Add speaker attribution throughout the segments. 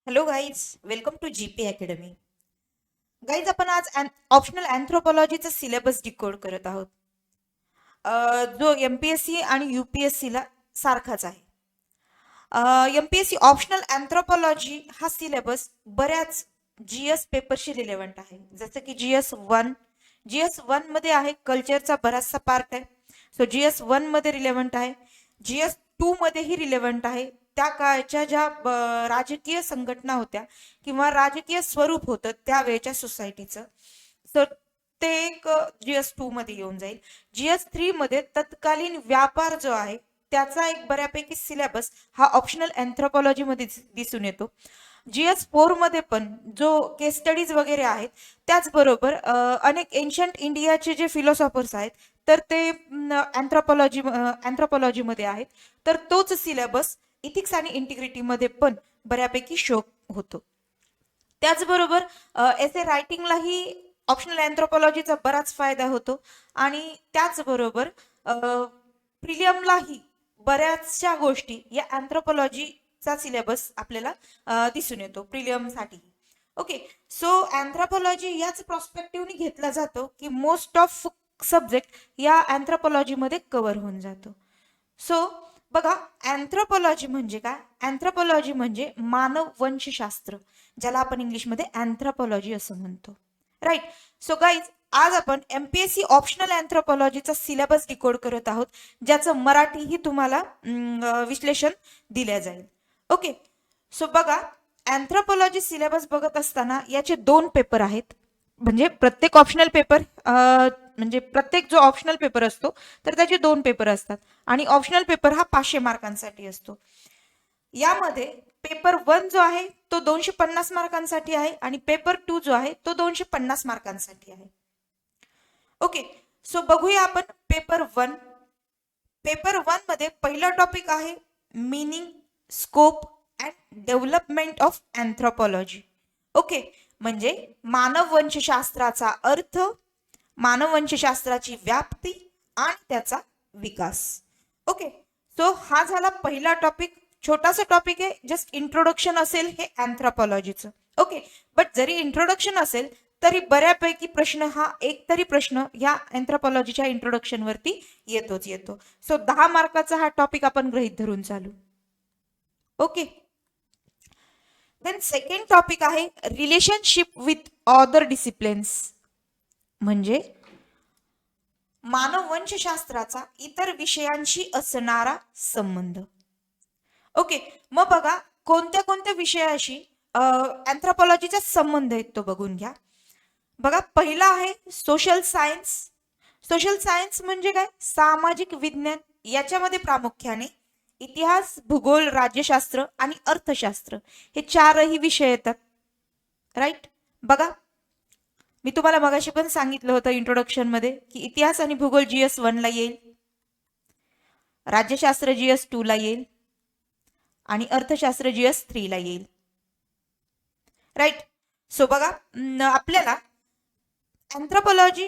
Speaker 1: Hello guys, welcome to GP academy. Guys, आपण आज optional अँथ्रोपॉलॉजीचा syllabus decode करत आहोत, जो एमपीएससी आणि यूपीएससी ला सारखाच आहे. एमपीएससी ऑप्शनल अँथ्रोपॉलॉजी हा सिलेबस बऱ्याच जीएस पेपरशी रिलेव्हंट आहे. जसं की जीएस वन मध्ये आहे, कल्चरचा बराचसा पार्ट आहे. सो जीएस वन मध्ये रिलेव्हंट आहे. जीएस 2 मध्येही रिलेव्हंट आहे. त्या काळच्या ज्या राजकीय संघटना होत्या किंवा राजकीय स्वरूप होतं त्यावेळेच्या सोसायटीचं, तर ते एक जीएस 2 मध्ये येऊन जाईल. जीएस 3 मध्ये तत्कालीन व्यापार जो आहे त्याचा एक बऱ्यापैकी सिलेबस हा ऑप्शनल अँथ्रोपॉलॉजी मध्ये दिसून येतो. जीएस 4 मध्ये पण जो केस स्टडीज वगैरे आहेत, त्याचबरोबर अनेक एन्शंट इंडियाचे जे फिलॉसॉफर्स आहेत तर ते अँथ्रोपॉलॉजी मध्ये आहेत. तर तोच सिलेबस इथिक्स आणि इंटिग्रिटी मध्ये पण बऱ्यापैकी शो होतो. त्याचबरोबर एसे रायटिंगलाही ऑप्शनल अँथ्रोपॉलॉजीचा बराच फायदा होतो आणि त्याचबरोबर प्रिलियमलाही बऱ्याचशा गोष्टी या अँथ्रोपॉलॉजीचा सिलेबस आपल्याला दिसून येतो प्रिलियमसाठी. ओके, सो अँथ्रोपॉलॉजी याच प्रॉस्पेक्टिव्हनी घेतला जातो की मोस्ट ऑफ सब्जेक्ट या अँथ्रोपॉलॉजीमध्ये कव्हर होऊन जातो. सो बघा, अँथ्रोपॉलॉजी म्हणजे काय? अँथ्रोपॉलॉजी म्हणजे मानव वंशशास्त्र, ज्याला आपण इंग्लिशमध्ये अँथ्रोपॉलॉजी असं म्हणतो. राईट. सो गाईज, आज आपण एमपीएससी ऑप्शनल अँथ्रोपॉलॉजीचा सिलेबस डिकोड करत आहोत, ज्याचं मराठीही तुम्हाला विश्लेषण दिले जाईल. ओके, सो बघा, अँथ्रोपॉलॉजी सिलेबस बघत असताना याचे 2 पेपर आहेत. म्हणजे प्रत्येक ऑप्शनल पेपर म्हणजे प्रत्येक जो ऑप्शनल पेपर असतो तर त्याचे 2 पेपर असतात आणि ऑप्शनल पेपर हा 500 मार्कांसाठी असतो. यामध्ये पेपर 1 जो आहे तो 250 मार्कांसाठी आहे आणि पेपर 2 जो आहे तो 250 मार्कांसाठी आहे. ओके, सो बघूया आपण पेपर 1. पेपर 1 मध्ये पहिला टॉपिक आहे meaning, scope and development of anthropology. Okay, म्हणजे मानव वंशशास्त्राचा अर्थ, मानव वंशशास्त्राची व्याप्ती आणि त्याचा विकास. ओके, सो हा झाला पहिला टॉपिक. छोटासा टॉपिक आहे, जस्ट इंट्रोडक्शन असेल हे अँथ्रोपॉलॉजीचं. ओके, बट जरी इंट्रोडक्शन असेल तरी बऱ्यापैकी प्रश्न हा एक तरी प्रश्न या अँथ्रोपॉलॉजीच्या इंट्रोडक्शन वरती येतोच येतो. सो 10 मार्काचा हा टॉपिक आपण गृहीत धरून चालू. ओके, देन सेकंड टॉपिक आहे रिलेशनशिप विथ अदर डिसिप्लिन्स, म्हणजे मानव वंशशास्त्राचा इतर विषयांशी असणारा संबंध. ओके, मग बघा कोणत्या कोणत्या विषयाशी अँथ्रोपॉलॉजीचा संबंध आहे तो बघून घ्या. बघा, पहिला आहे सोशल सायन्स. सोशल सायन्स म्हणजे काय? सामाजिक विज्ञान. याच्यामध्ये प्रामुख्याने इतिहास, भूगोल, राज्यशास्त्र आणि अर्थशास्त्र हे 4ही विषय येतात. राईट. बघा, मी तुम्हाला मगाशी पण सांगितलं होतं इंट्रोडक्शन मध्ये की इतिहास आणि भूगोल जीएस 1 ला येईल, राज्यशास्त्र जीएस 2 ला येईल आणि अर्थशास्त्र जीएस 3 ला येईल. राईट. सो बघा, आपल्याला अँथ्रोपॉलॉजी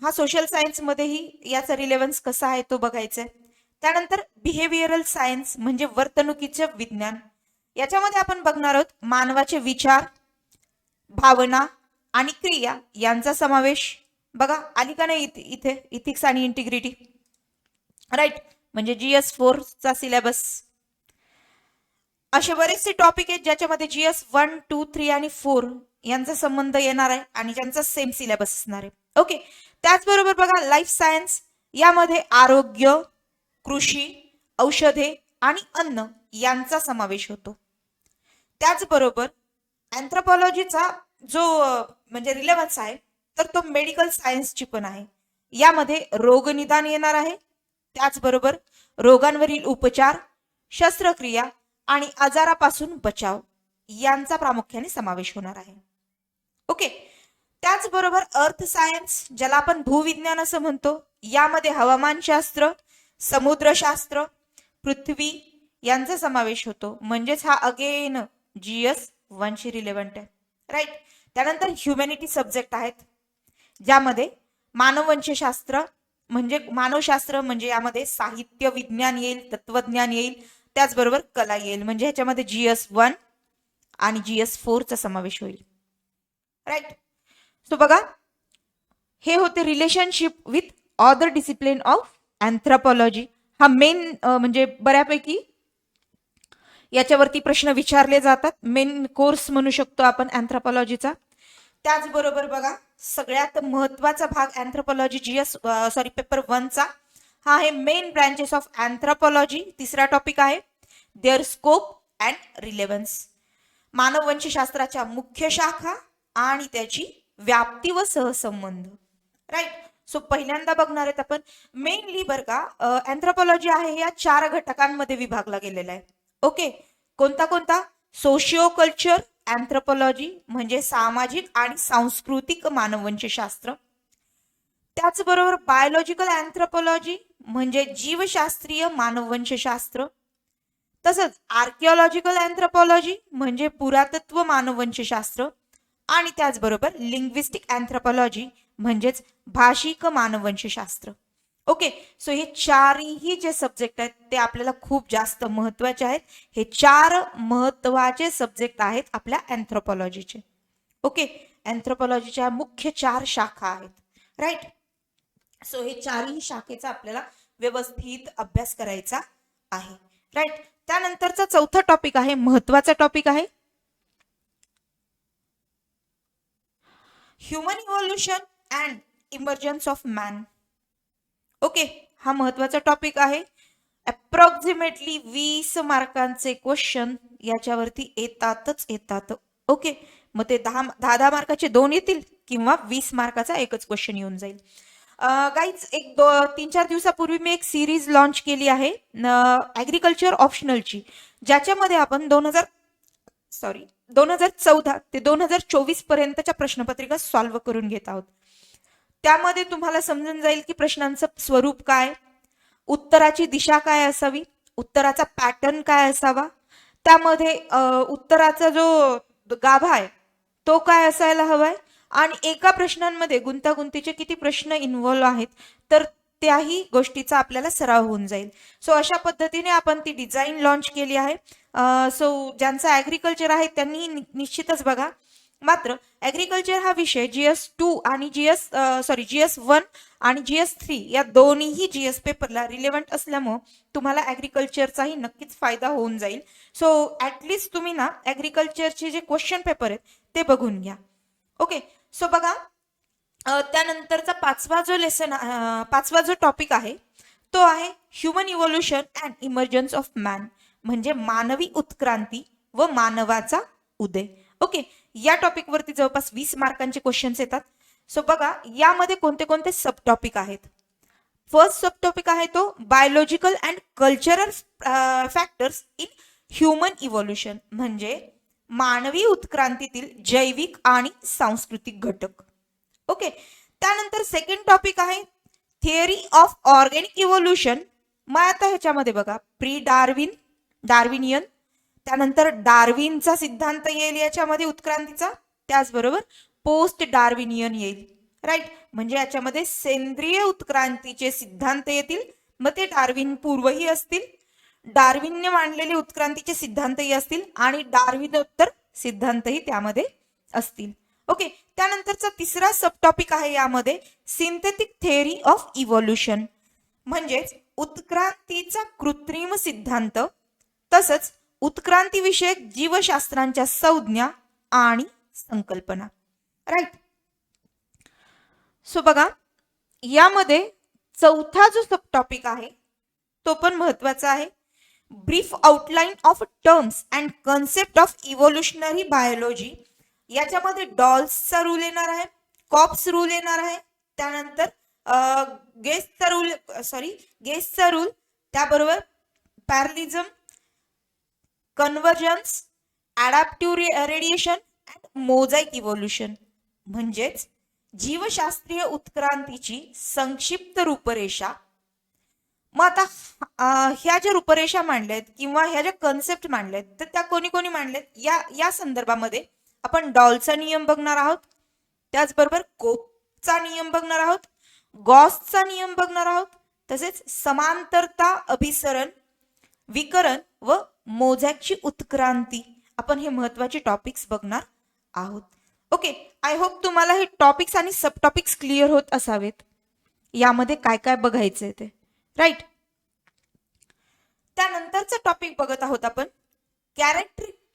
Speaker 1: हा सोशल सायन्स मध्येही याचा रिलेव्हन्स कसा आहे तो बघायचा आहे. त्यानंतर बिहेवियरल सायन्स म्हणजे वर्तणुकीचे विज्ञान. याच्यामध्ये आपण बघणार आहोत मानवाचे विचार, भावना आणि क्रिया यांचा समावेश. बघा, आली का नाही इथे इथिक्स आणि इंटिग्रिटी. राईट, म्हणजे जीएस 4 चा सिलेबस. असे बरेचसे टॉपिक आहेत ज्याच्यामध्ये जीएस 1, 2, 3 आणि 4 यांचा संबंध येणार आहे आणि ज्यांचा सेम सिलेबस असणार आहे. ओके, त्याचबरोबर बघा लाईफ सायन्स, यामध्ये आरोग्य, कृषी, औषधे आणि अन्न यांचा समावेश होतो. त्याचबरोबर अँथ्रोपॉलॉजीचा जो म्हणजे रिलेव्हन्स आहे तर तो मेडिकल सायन्सची पण आहे. यामध्ये रोगनिदान येणार आहे, त्याचबरोबर रोगांवरील उपचार, शस्त्रक्रिया आणि आजारापासून बचाव यांचा प्रामुख्याने समावेश होणार आहे. ओके, त्याचबरोबर अर्थ सायन्स, ज्याला आपण भूविज्ञान असं म्हणतो, यामध्ये हवामानशास्त्र, समुद्रशास्त्र, पृथ्वी यांचा समावेश होतो. म्हणजेच हा अगेन जीएस 1 शी रिलेव्हंट आहे. राईट. त्यानंतर ह्युमॅनिटी सब्जेक्ट आहेत, ज्यामध्ये मानववंशशास्त्र म्हणजे मानवशास्त्र, म्हणजे यामध्ये साहित्य विज्ञान येईल, तत्वज्ञान येईल, त्याचबरोबर कला येईल. म्हणजे ह्याच्यामध्ये जीएस 1 आणि GS4 चा समावेश होईल. राईट. सो बघा, हे होते relationship with other discipline of anthropology. हा मेन म्हणजे बऱ्यापैकी याच्यावरती प्रश्न विचारले जातात. मेन कोर्स म्हणू शकतो आपण अँथ्रोपॉलॉजीचा. त्याचबरोबर बघा, सगळ्यात महत्वाचा भाग अँथ्रोपॉलॉजी पेपर 1 चा हा आहे मेन ब्रांचेस ऑफ अँथ्रोपॉलॉजी. तिसरा टॉपिक आहे देअर स्कोप अँड रिलेव्हन्स. मानववंशशास्त्राच्या मुख्य शाखा आणि त्याची व्याप्ती व सहसंबंध. राईट. सो पहिल्यांदा बघणार आहेत आपण मेनली बरं का, अँथ्रोपॉलॉजी आहे या 4 घटकांमध्ये विभागला गेलेला आहे. ओके. कोणता कोणता? सोशिओ कल्चर अँथ्रोपॉलॉजी म्हणजे सामाजिक आणि सांस्कृतिक मानववंशशास्त्र. त्याचबरोबर बायोलॉजिकल अँथ्रोपॉलॉजी म्हणजे जीवशास्त्रीय मानववंशशास्त्र. तसंच आर्किओलॉजिकल अँथ्रोपॉलॉजी म्हणजे पुरातत्व मानववंशशास्त्र. आणि त्याचबरोबर लिंग्विस्टिक अँथ्रोपॉलॉजी म्हणजेच भाषिक मानववंशशास्त्र. ओके. सो हे चारही जे सब्जेक्ट आहेत ते आपल्याला खूप जास्त महत्वाचे आहेत. हे 4 महत्वाचे सब्जेक्ट आहेत आपल्या अँथ्रोपॉलॉजीचे. ओके. अँथ्रोपॉलॉजीच्या मुख्य 4 शाखा आहेत. राईट. सो हे 4ही शाखेचा आपल्याला व्यवस्थित अभ्यास करायचा आहे. राईट. त्यानंतरचा चौथा टॉपिक आहे, महत्वाचा टॉपिक आहे human evolution and emergence of man. Okay. हा महत्वाचा टॉपिक आहे. अप्रॉक्सिमेटली 20 मार्कांचे क्वेश्चन याच्यावरती येतात. ओके. मग ते 10 मार्काचे 2 येतील किंवा 20 मार्काचा एकच क्वेश्चन येऊन जाईल. गाईज, 3-4 दिवसापूर्वी मी एक सिरीज लॉन्च केली आहे ऍग्रिकल्चर ऑप्शनलची, ज्याच्यामध्ये आपण 2014 ते 2024 पर्यंतच्या प्रश्नपत्रिका सॉल्व्ह करून घेत आहोत. त्यामध्ये तुम्हाला समजून जाईल की प्रश्नांचं स्वरूप काय, उत्तराची दिशा काय असावी, उत्तराचा पॅटर्न काय असावा, त्यामध्ये उत्तराचा जो गाभा आहे तो काय असायला हवाय, आणि एका प्रश्नांमध्ये गुंतागुंतीचे किती प्रश्न इन्व्हॉल्व आहेत, तर त्याही गोष्टीचा आपल्याला सराव होऊन जाईल. सो अशा पद्धतीने आपण ती डिझाईन लॉन्च केली आहे. सो ज्यांचं ॲग्रिकल्चर आहे त्यांनी निश्चितच बघा. मात्र ॲग्रिकल्चर हा विषय GS2 आणि GS1 आणि GS3 या दोन्हीही GS पेपरला रिलेव्हंट असल्यामुळं तुम्हाला ॲग्रिकल्चरचाही नक्कीच फायदा होऊन जाईल. सो ॲटलिस्ट तुम्ही ना ॲग्रिकल्चरचे जे क्वेश्चन पेपर आहेत ते बघून घ्या. ओके. सो बघा, त्यानंतरचा पाचवा जो टॉपिक आहे तो आहे human evolution and emergence of man म्हणजे मानवी उत्क्रांती व मानवाचा उदय. ओके. या टॉपिक वरती जवळपास 20 मार्कांचे क्वेश्चन्स येतात. सो बघा, यामध्ये कोणते कोणते सब टॉपिक आहेत. फर्स्ट सब टॉपिक आहे तो biological and cultural factors in human evolution म्हणजे मानवी उत्क्रांतीतील जैविक आणि सांस्कृतिक घटक. ओके. त्यानंतर सेकंड टॉपिक आहे थिअरी ऑफ ऑर्गॅनिक इव्होल्युशन. मग आता ह्याच्यामध्ये बघा डार्विनियन, त्यानंतर डार्विनचा सिद्धांत येईल याच्यामध्ये उत्क्रांतीचा, त्याचबरोबर पोस्ट डार्विनियन येईल. राईट. म्हणजे याच्यामध्ये सेंद्रिय उत्क्रांतीचे सिद्धांत येतील, मग ते डार्विन पूर्वही असतील, डार्विनने मांडलेले उत्क्रांतीचे सिद्धांतही असतील आणि डार्विनोत्तर सिद्धांतही त्यामध्ये असतील. ओके. त्यानंतरचा तिसरा सब टॉपिक आहे यामध्ये सिंथेटिक थेअरी ऑफ इव्होल्युशन म्हणजेच उत्क्रांतीचा कृत्रिम सिद्धांत, तसंच उत्क्रांती विषयक जीवशास्त्रांच्या संज्ञा आणि संकल्पना. राईट. सो बघा, यामध्ये चौथा जो सब टॉपिक आहे तो पण महत्वाचा आहे. Brief outline of terms and concept of evolutionary biology. याच्यामध्ये डॉल्सचा रूल येणार आहे, कॉप्स रूल येणार आहे, त्यानंतर गेसचा रूल, त्याबरोबर parallelism, convergence, adaptive radiation and mosaic evolution म्हणजेच जीवशास्त्रीय उत्क्रांतीची संक्षिप्त रूपरेषा. मग आता ह्या ज्या रूपरेषा मांडल्यात किंवा ह्या ज्या कन्सेप्ट मांडल्यात तर त्या कोणी कोणी मांडल्यात या संदर्भामध्ये आपण डॉलचा नियम बघणार आहोत, त्याचबरोबर कोपचा नियम बघणार आहोत, गॉसचा नियम बघणार आहोत, तसेच समांतरता, अभिसरण, विकरण व मोझॅकची उत्क्रांती आपण हे महत्वाचे टॉपिक्स बघणार आहोत. ओके, आय होप तुम्हाला हे टॉपिक्स आणि सब टॉपिक्स क्लिअर होत असावेत. यामध्ये काय काय बघायचंय ते, राईट. त्यानंतरचा टॉपिक बघत आहोत आपण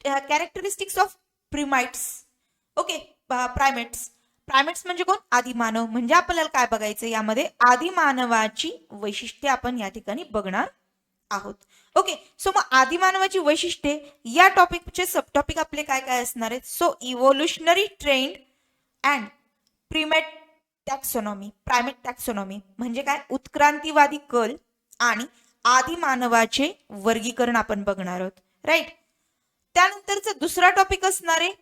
Speaker 1: कॅरेक्टरिस्टिक्स ऑफ प्रिमाइट्स. ओके, प्रायमेट्स. प्रायमेट्स म्हणजे कोण? आदिमानव. म्हणजे आपल्याला काय बघायचं यामध्ये? आदिमानवाची वैशिष्ट्ये आपण या ठिकाणी बघणार आहोत. ओके, सो मग आदिमानवाची वैशिष्ट्ये या टॉपिकचे सब टॉपिक आपले काय काय असणार आहेत? So evolutionary trend and primate taxonomy. Primate taxonomy म्हणजे काय? उत्क्रांतीवादी कल आणि आदिमानवाचे वर्गीकरण आपण बघणार आहोत, राईट. त्यानंतरचा दुसरा टॉपिक असणार आहे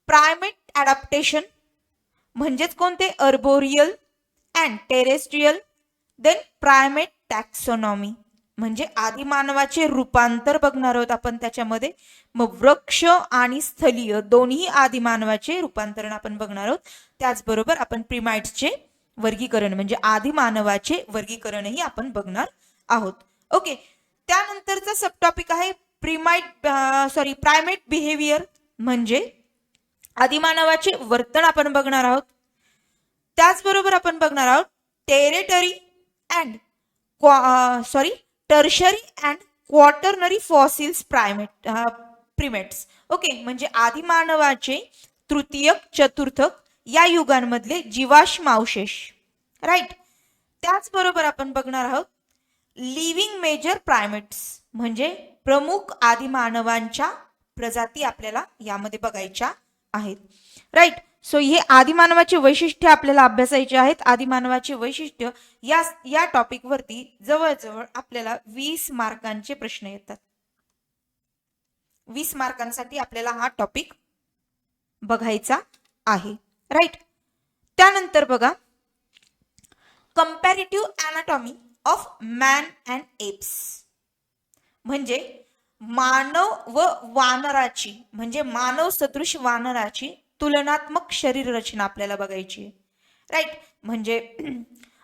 Speaker 1: प्रायमेट ॲडॅप्टेशन. म्हणजेच कोणते? Arboreal and terrestrial. Then primate taxonomy म्हणजे आदिमानवाचे रूपांतर बघणार आहोत आपण त्याच्यामध्ये. मग वृक्ष आणि स्थलीय दोन्ही आदिमानवाचे रूपांतरण आपण बघणार आहोत. त्याचबरोबर आपण प्रिमाइट्सचे वर्गीकरण म्हणजे आदिमानवाचे वर्गीकरणही आपण बघणार आहोत. ओके, त्यानंतरचा सब टॉपिक आहे प्रायमेट बिहेवियर म्हणजे आदिमानवाचे वर्तन आपण बघणार आहोत. त्याचबरोबर आपण बघणार आहोत tertiary and quaternary fossils primates. Okay, म्हणजे आदिमानवाचे तृतीयक, चतुर्थक या युगांमधले जीवाश्मावशेष, राईट. त्याचबरोबर आपण बघणार आहोत लिव्हिंग मेजर प्रायमेट्स म्हणजे प्रमुख आदिमानवांच्या प्रजाती आपल्याला यामध्ये बघायच्या आहेत, राईट. सो हे आदिमानवाचे वैशिष्ट्य आपल्याला अभ्यासायचे आहेत. आदिमानवाचे वैशिष्ट्य या टॉपिक वरती जवळजवळ आपल्याला 20 मार्कांचे प्रश्न येतात. 20 मार्कांसाठी आपल्याला हा टॉपिक बघायचा आहे, राईट. त्यानंतर बघा comparative anatomy of man and apps म्हणजे मानव व वानराची म्हणजे मानव सदृश वानराची तुलनात्मक शरीर रचना आपल्याला बघायची, राईट. म्हणजे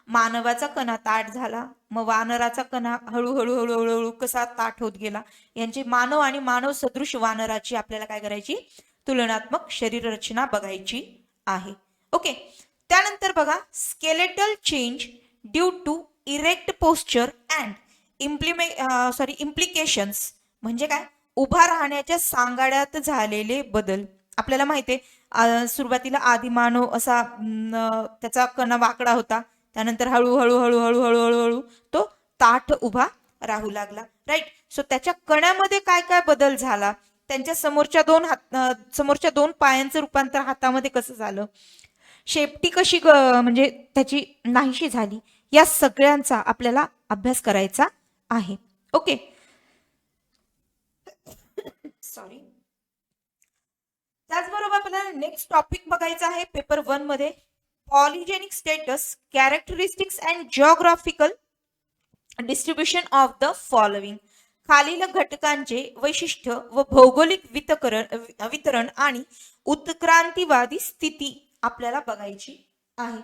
Speaker 1: मानवाचा कणा ताठ झाला, मग वानराचा कणा हळूहळू हळूहळू कसा ताठ होत गेला, यांची मानव आणि मानव सदृश वानराची आपल्याला काय करायची? तुलनात्मक शरीर रचना बघायची आहे. ओके, त्यानंतर बघा skeletal change due to erect posture and implications म्हणजे काय? उभा राहण्याच्या सांगाड्यात झालेले बदल. आपल्याला माहिती आहे सुरुवातीला आदिमानव असा त्याचा कणा वाकडा होता, त्यानंतर हळूहळू हळूहळू हळूहळू हळू तो ताठ उभा राहू लागला, राईट. सो त्याच्या कण्यामध्ये काय काय बदल झाला? त्यांच्या समोरच्या दोन पायांचं रूपांतर हातामध्ये कसं झालं? शेपटी कशी म्हणजे त्याची नाहीशी झाली? या सगळ्यांचा आपल्याला अभ्यास करायचा आहे. Okay, sorry. त्याचबरोबर आपल्याला नेक्स्ट टॉपिक बघायचा आहे पेपर 1 मध्ये polygenic status, characteristics and geographical distribution of the following. खालील घटकांचे वैशिष्ट्य व भौगोलिक वितरण आणि उत्क्रांतीवादी स्थिती आपल्याला बघायची आहे.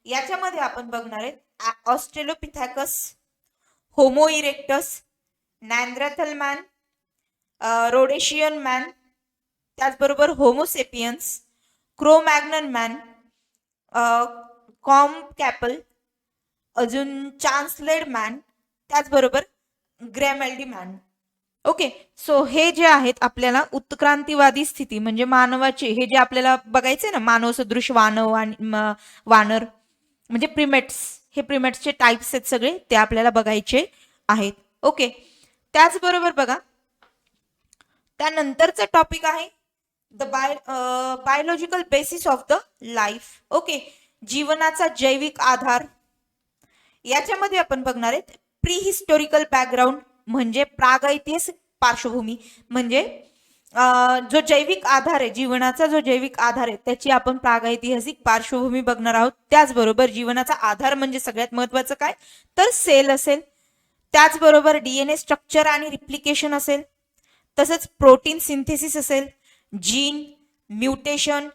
Speaker 1: याच्यामध्ये आपण बघणार आहेत Australopithecus, Homo erectus, Neanderthal man, Rhodesian man, Homo sapiens, Cro-Magnon man, कॉम्पकॅपल, अजून चान्सलेड मॅन, त्याचबरोबर ग्रॅमेल्डी मॅन. ओके, सो हे जे आहेत आपल्याला उत्क्रांतीवादी स्थिती म्हणजे मानवाचे हे जे आपल्याला बघायचे ना, मानव सदृश वानव आणि वानर म्हणजे प्रिमेट्स, हे प्रिमेट्सचे टाइप्स आहेत सगळे, ते आपल्याला बघायचे आहेत. ओके, त्याचबरोबर बघा त्यानंतरचा टॉपिक आहे the biological basis of the life. Okay, जीवनाचा जैविक आधार. याच्यामध्ये आपण बघणार आहेत प्री हिस्टोरिकल बॅकग्राऊंड म्हणजे प्रागैतिहासिक पार्श्वभूमी म्हणजे जो जैविक आधार आहे, जीवनाचा जो जैविक आधार आहे त्याची आपण प्रागैतिहासिक पार्श्वभूमी बघणार आहोत. त्याचबरोबर जीवनाचा आधार म्हणजे सगळ्यात महत्वाचं काय तर सेल असेल, त्याचबरोबर डीएनए स्ट्रक्चर आणि रिप्लिकेशन असेल, तसंच प्रोटीन सिंथेसिस असेल, जीन, म्युटेशन,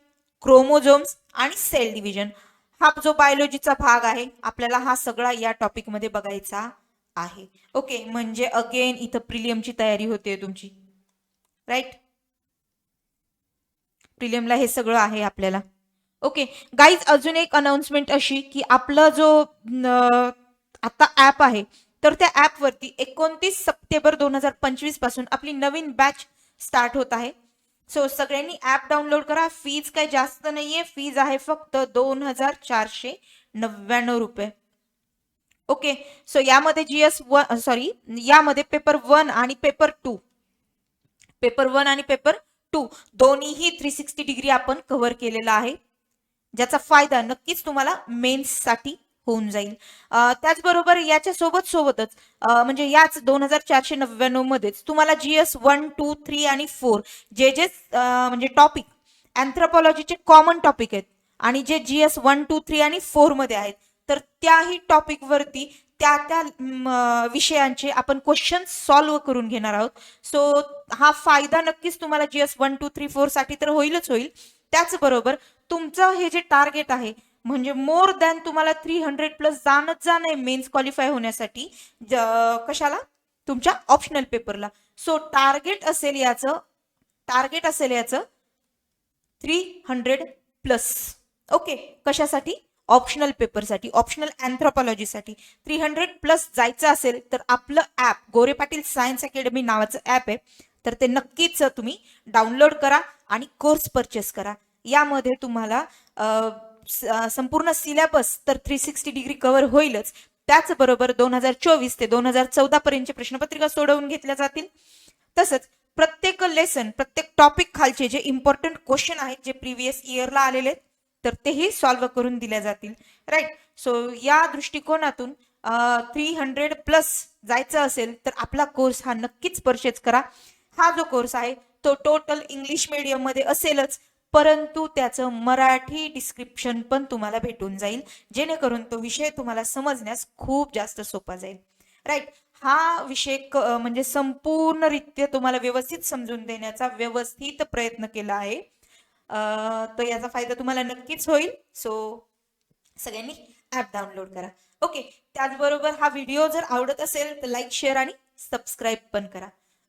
Speaker 1: क्रोमोझोम्स आणि सेल डिव्हिजन. हा जो बायोलॉजीचा भाग आहे आपल्याला हा सगळा या टॉपिक मध्ये बघायचा आहे. ओके, म्हणजे अगेन इथं प्रिलियमची तयारी होते तुमची. राईट. प्रिलियमला हे सगळं आहे आपल्याला. ओके गाईज, अजून एक अनाउन्समेंट अशी की आपला जो आता ऍप आहे, तर त्या ऍपवरती 29 सप्टेंबर 2025 पासून आपली नवीन बॅच स्टार्ट होत आहे. सो सगळ्यांनी ऍप डाउनलोड करा. फीज काही जास्त नाहीये, फीज आहे फक्त 2499 रुपये. ओके, सो यामध्ये यामध्ये पेपर 1 आणि पेपर 2 दोन्हीही 360 डिग्री आपण कव्हर केलेला आहे, ज्याचा फायदा नक्कीच तुम्हाला मेन्स साठी होऊन जाईल. त्याचबरोबर याच्या सोबतच म्हणजे याच 2499 मध्येच तुम्हाला GS 1, 2, 3 आणि 4 जे म्हणजे टॉपिक अँथ्रोपॉलॉजीचे कॉमन टॉपिक आहेत आणि जे GS 1, 2, 3 आणि 4 मध्ये आहेत, तर त्याही टॉपिक वरती त्या विषयांचे आपण क्वेश्चन सॉल्व्ह करून घेणार आहोत. सो हा फायदा नक्कीच तुम्हाला GS 1, 2, 3, 4 साठी तर होईलच होईल. त्याचबरोबर तुमचं हे जे टार्गेट आहे म्हणजे मोर दॅन तुम्हाला 300+ जाणं आहे मेन्स क्वालिफाय होण्यासाठी, कशाला, तुमच्या ऑप्शनल पेपरला. सो टार्गेट असेल याचं 300+. ओके, कशासाठी, ऑप्शनल पेपरसाठी, ऑप्शनल अँथ्रोपॉलॉजीसाठी 300+ जायचं असेल तर आपलं ऍप गोरे पाटील सायन्स अकॅडमी नावाचं ऍप आहे, तर ते नक्कीच तुम्ही डाउनलोड करा आणि कोर्स परचेस करा. यामध्ये तुम्हाला संपूर्ण सिलेबस तर 360 डिग्री कव्हर होईलच, त्याचबरोबर 2024 ते 2014 पर्यंतचे प्रश्नपत्रिका सोडवून घेतल्या जातील. तसंच प्रत्येक लेसन, प्रत्येक टॉपिक खालचे जे इम्पॉर्टंट क्वेश्चन आहेत जे प्रिव्हियस इयरला आलेले आहेत, तर तेही सॉल्व्ह करून दिल्या जातील. राईट. सो या दृष्टिकोनातून 300+ जायचं असेल तर आपला कोर्स हा नक्कीच परचेज करा. हा जो कोर्स आहे तो टोटल इंग्लिश मीडियम मध्ये असेलच, परंतु त्याचं मराठी डिस्क्रिप्शन पण तुम्हाला भेटून जाईल, जेणेकरून तो विषय तुम्हाला समजण्यास खूप जास्त सोपा जाईल. राईट. हा विषय म्हणजे संपूर्णरित्या तुम्हाला व्यवस्थित समजून देण्याचा व्यवस्थित प्रयत्न केला आहे. तर याचा फायदा तुम्हाला नक्कीच होईल. सो सगळ्यांनी ऍप डाउनलोड करा. ओके, त्याचबरोबर हा व्हिडिओ जर आवडत असेल तर लाईक, शेअर आणि सबस्क्राईब पण करा.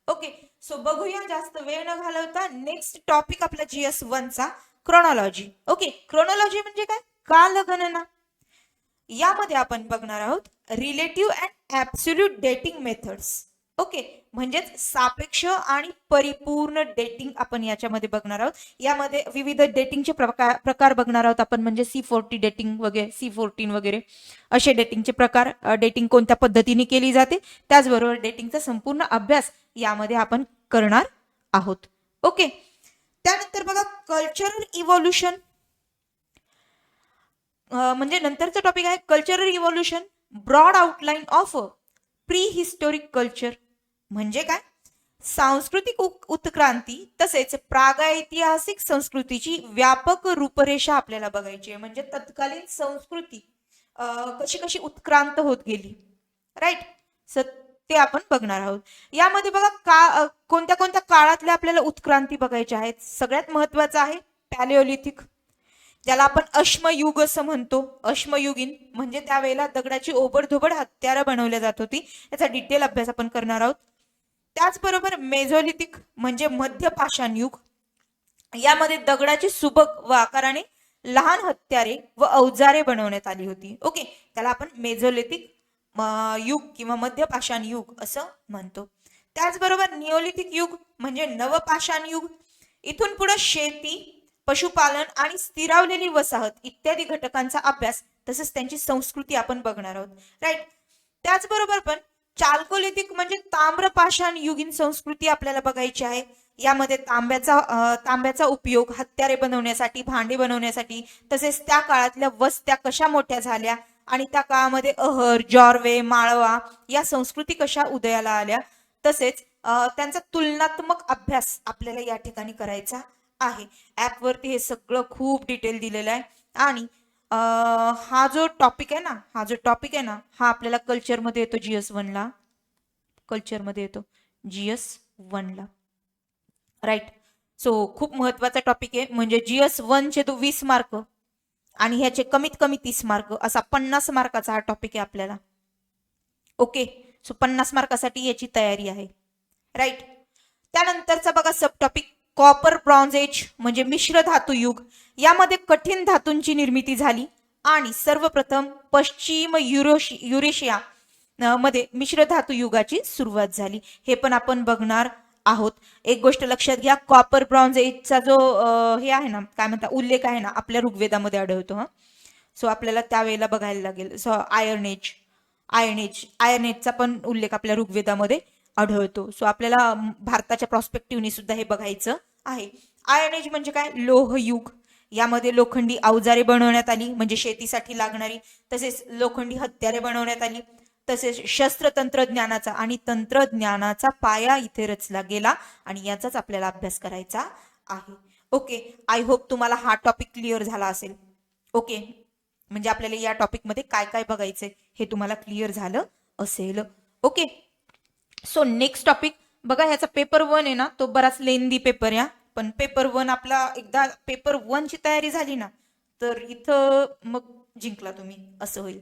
Speaker 1: ओके, सो बघूया जास्त वेळ न घालवता नेक्स्ट टॉपिक आपला GS 1 चा क्रोनॉलॉजी. ओके, क्रोनॉलॉजी म्हणजे काय, कालगणना. यामध्ये आपण बघणार आहोत relative and absolute dating methods. Okay, म्हणजेच सापेक्ष आणि परिपूर्ण डेटिंग आपण याच्यामध्ये बघणार आहोत. यामध्ये विविध डेटिंगचे प्रकार बघणार आहोत आपण, म्हणजे C40 डेटिंग वगैरे, C14 वगैरे असे डेटिंगचे प्रकार, डेटिंग कोणत्या पद्धतीने केली जाते, त्याचबरोबर डेटिंगचा संपूर्ण अभ्यास यामध्ये आपण करणार आहोत. ओके, त्यानंतर बघा कल्चरल इव्होल्युशन, म्हणजे नंतरचा टॉपिक आहे cultural evolution, broad outline of prehistoric culture. म्हणजे काय, सांस्कृतिक उत्क्रांती तसेच प्रागैतिहासिक संस्कृतीची व्यापक रूपरेषा आपल्याला बघायची आहे. म्हणजे तत्कालीन संस्कृती कशी कशी उत्क्रांत होत गेली. राईट. ते आपण बघणार आहोत. यामध्ये बघा कोणत्या कोणत्या काळातल्या आपल्याला उत्क्रांती बघायच्या आहेत. सगळ्यात महत्वाचं आहे पॅलिओलिथिक, ज्याला आपण अश्मयुग असं म्हणतो. अश्मयुगीन म्हणजे त्यावेळेला दगडाची ओबडधोबड हत्यारं बनवल्या जात होती, याचा डिटेल अभ्यास आपण करणार आहोत. त्याचबरोबर मेझोलिथिक म्हणजे मध्य पाषाण युग, यामध्ये दगडाची सुबक व आकाराने लहान हत्यारे व अवजारे बनवण्यात आली होती. ओके, त्याला आपण मेझोलिथिक युग किंवा मध्य पाषाण युग असं म्हणतो. त्याचबरोबर निओलिथिक युग म्हणजे नवपाषाण युग. इथून पुढे शेती, पशुपालन आणि स्थिरावलेली वसाहत इत्यादी घटकांचा अभ्यास तसेच त्यांची संस्कृती आपण बघणार आहोत. राईट. त्याचबरोबर पण चाल्कोलिथिक म्हणजे ताम्रपाषाण युगीन संस्कृती आपल्याला बघायची आहे. यामध्ये तांब्याचा उपयोग हत्यारे बनवण्यासाठी, भांडे बनवण्यासाठी, तसेच त्या काळातल्या वस्त्या कशा मोठ्या झाल्या आणि त्या काळामध्ये अहर, जॉर्वे, माळवा या संस्कृती कशा उदयाला आल्या, तसेच त्यांचा तुलनात्मक अभ्यास आपल्याला या ठिकाणी करायचा आहे. ऍप वरती हे सगळं खूप डिटेल दिलेलं आहे. आणि हा जो टॉपिक आहे ना, हा आपल्याला कल्चरमध्ये येतो GS 1 ला. कल्चरमध्ये येतो GS 1 ला. राईट. सो खूप महत्वाचा टॉपिक आहे. म्हणजे GS 1 चे तो 20 मार्क आणि ह्याचे कमीत कमी 30 मार्क, असा 50 मार्काचा हा टॉपिक आहे आपल्याला. ओके, सो 50 मार्कासाठी याची तयारी आहे. राईट. त्यानंतरचा बघा सब टॉपिक कॉपर ब्रॉन्झ एज म्हणजे मिश्र धातू युग. यामध्ये कठीण धातूंची निर्मिती झाली आणि सर्वप्रथम पश्चिम युरेशिया मध्ये मिश्र धातू युगाची सुरुवात झाली. हे पण आपण बघणार आहोत. एक गोष्ट लक्षात घ्या, कॉपर ब्रॉन्झ एजचा जो हे आहे ना, काय म्हणता, उल्लेख आहे ना, आपल्या ऋग्वेदामध्ये आढळतो. हा, सो आपल्याला त्यावेळेला बघायला लागेल. सो आयर्न एजचा पण उल्लेख आपल्या ऋग्वेदामध्ये आढळतो. सो आपल्याला भारताच्या प्रॉस्पेक्टिव्हनी सुद्धा हे बघायचं आहे. आयर्न एज म्हणजे काय? लोहयुग. यामध्ये लोखंडी अवजारे बनवण्यात आली, म्हणजे शेतीसाठी लागणारी, तसेच लोखंडी हत्यारे बनवण्यात आली, तसेच शस्त्र तंत्रज्ञानाचा आणि तंत्रज्ञानाचा पाया इथे रचला गेला आणि याचाच आपल्याला अभ्यास करायचा आहे. ओके, आय होप तुम्हाला हा टॉपिक क्लिअर झाला असेल. ओके, म्हणजे आपल्याला या टॉपिकमध्ये काय काय बघायचंय हे तुम्हाला क्लिअर झालं असेल. ओके, सो नेक्स्ट टॉपिक बघा. ह्याचा पेपर 1 आहे ना, तो बराच लेंदी पेपर या, पण पेपर 1 आपला एकदा पेपर 1 ची तयारी झाली ना, तर इथं मग जिंकला तुम्ही असं होईल.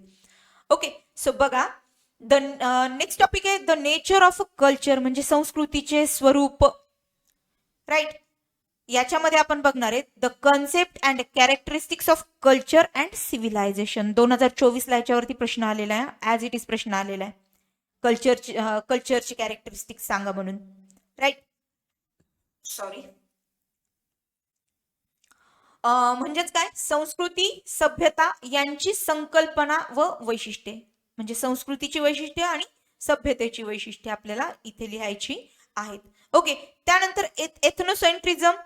Speaker 1: ओके, सो बघा, द नेक्स्ट टॉपिक आहे the nature of a culture म्हणजे संस्कृतीचे स्वरूप. राईट, याच्यामध्ये आपण बघणार आहे the concept and characteristics of culture and civilisation. 2024 ला याच्यावरती प्रश्न आलेला आहे, ऍज इट इज प्रश्न आलेला आहे. कल्चरची कॅरेक्टरिस्टिक्स सांगा म्हणून. राईट, सॉरी, म्हणजेच काय, संस्कृती सभ्यता यांची संकल्पना व वैशिष्ट्ये, म्हणजे संस्कृतीची वैशिष्ट्ये आणि सभ्यतेची वैशिष्ट्ये आपल्याला इथे लिहायची आहेत. ओके, त्यानंतर एथनोसेंट्रिझम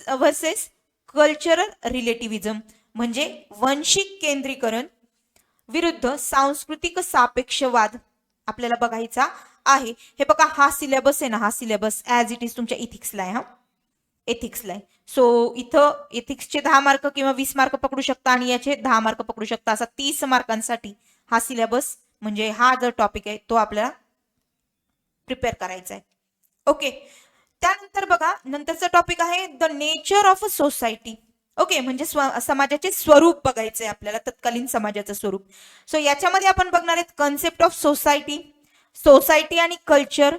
Speaker 1: व्हर्सेस कल्चरल रिलेटिव्हिझम म्हणजे वंशिक केंद्रीकरण विरुद्ध सांस्कृतिक सापेक्षवाद आपल्याला बघायचा आहे. हे बघा, हा सिलेबस आहे ना, हा सिलेबस ऍज इट इज तुमच्या इथिक्सला आहे. हा, एथिक्सला आहे. सो इथं एथिक्सचे 10 मार्क किंवा 20 मार्क पकडू शकता आणि याचे 10 मार्क पकडू शकता. असा 30 मार्कांसाठी हा सिलेबस म्हणजे हा जो टॉपिक आहे तो आपल्याला प्रिपेअर करायचा आहे. ओके, त्यानंतर बघा, नंतरचा टॉपिक आहे the nature of a society. Okay, म्हणजे समाजाचे स्वरूप बघायचे आपल्याला, तत्कालीन समाजाचं स्वरूप. सो याच्यामध्ये आपण बघणार आहेत कन्सेप्ट ऑफ सोसायटी आणि कल्चर,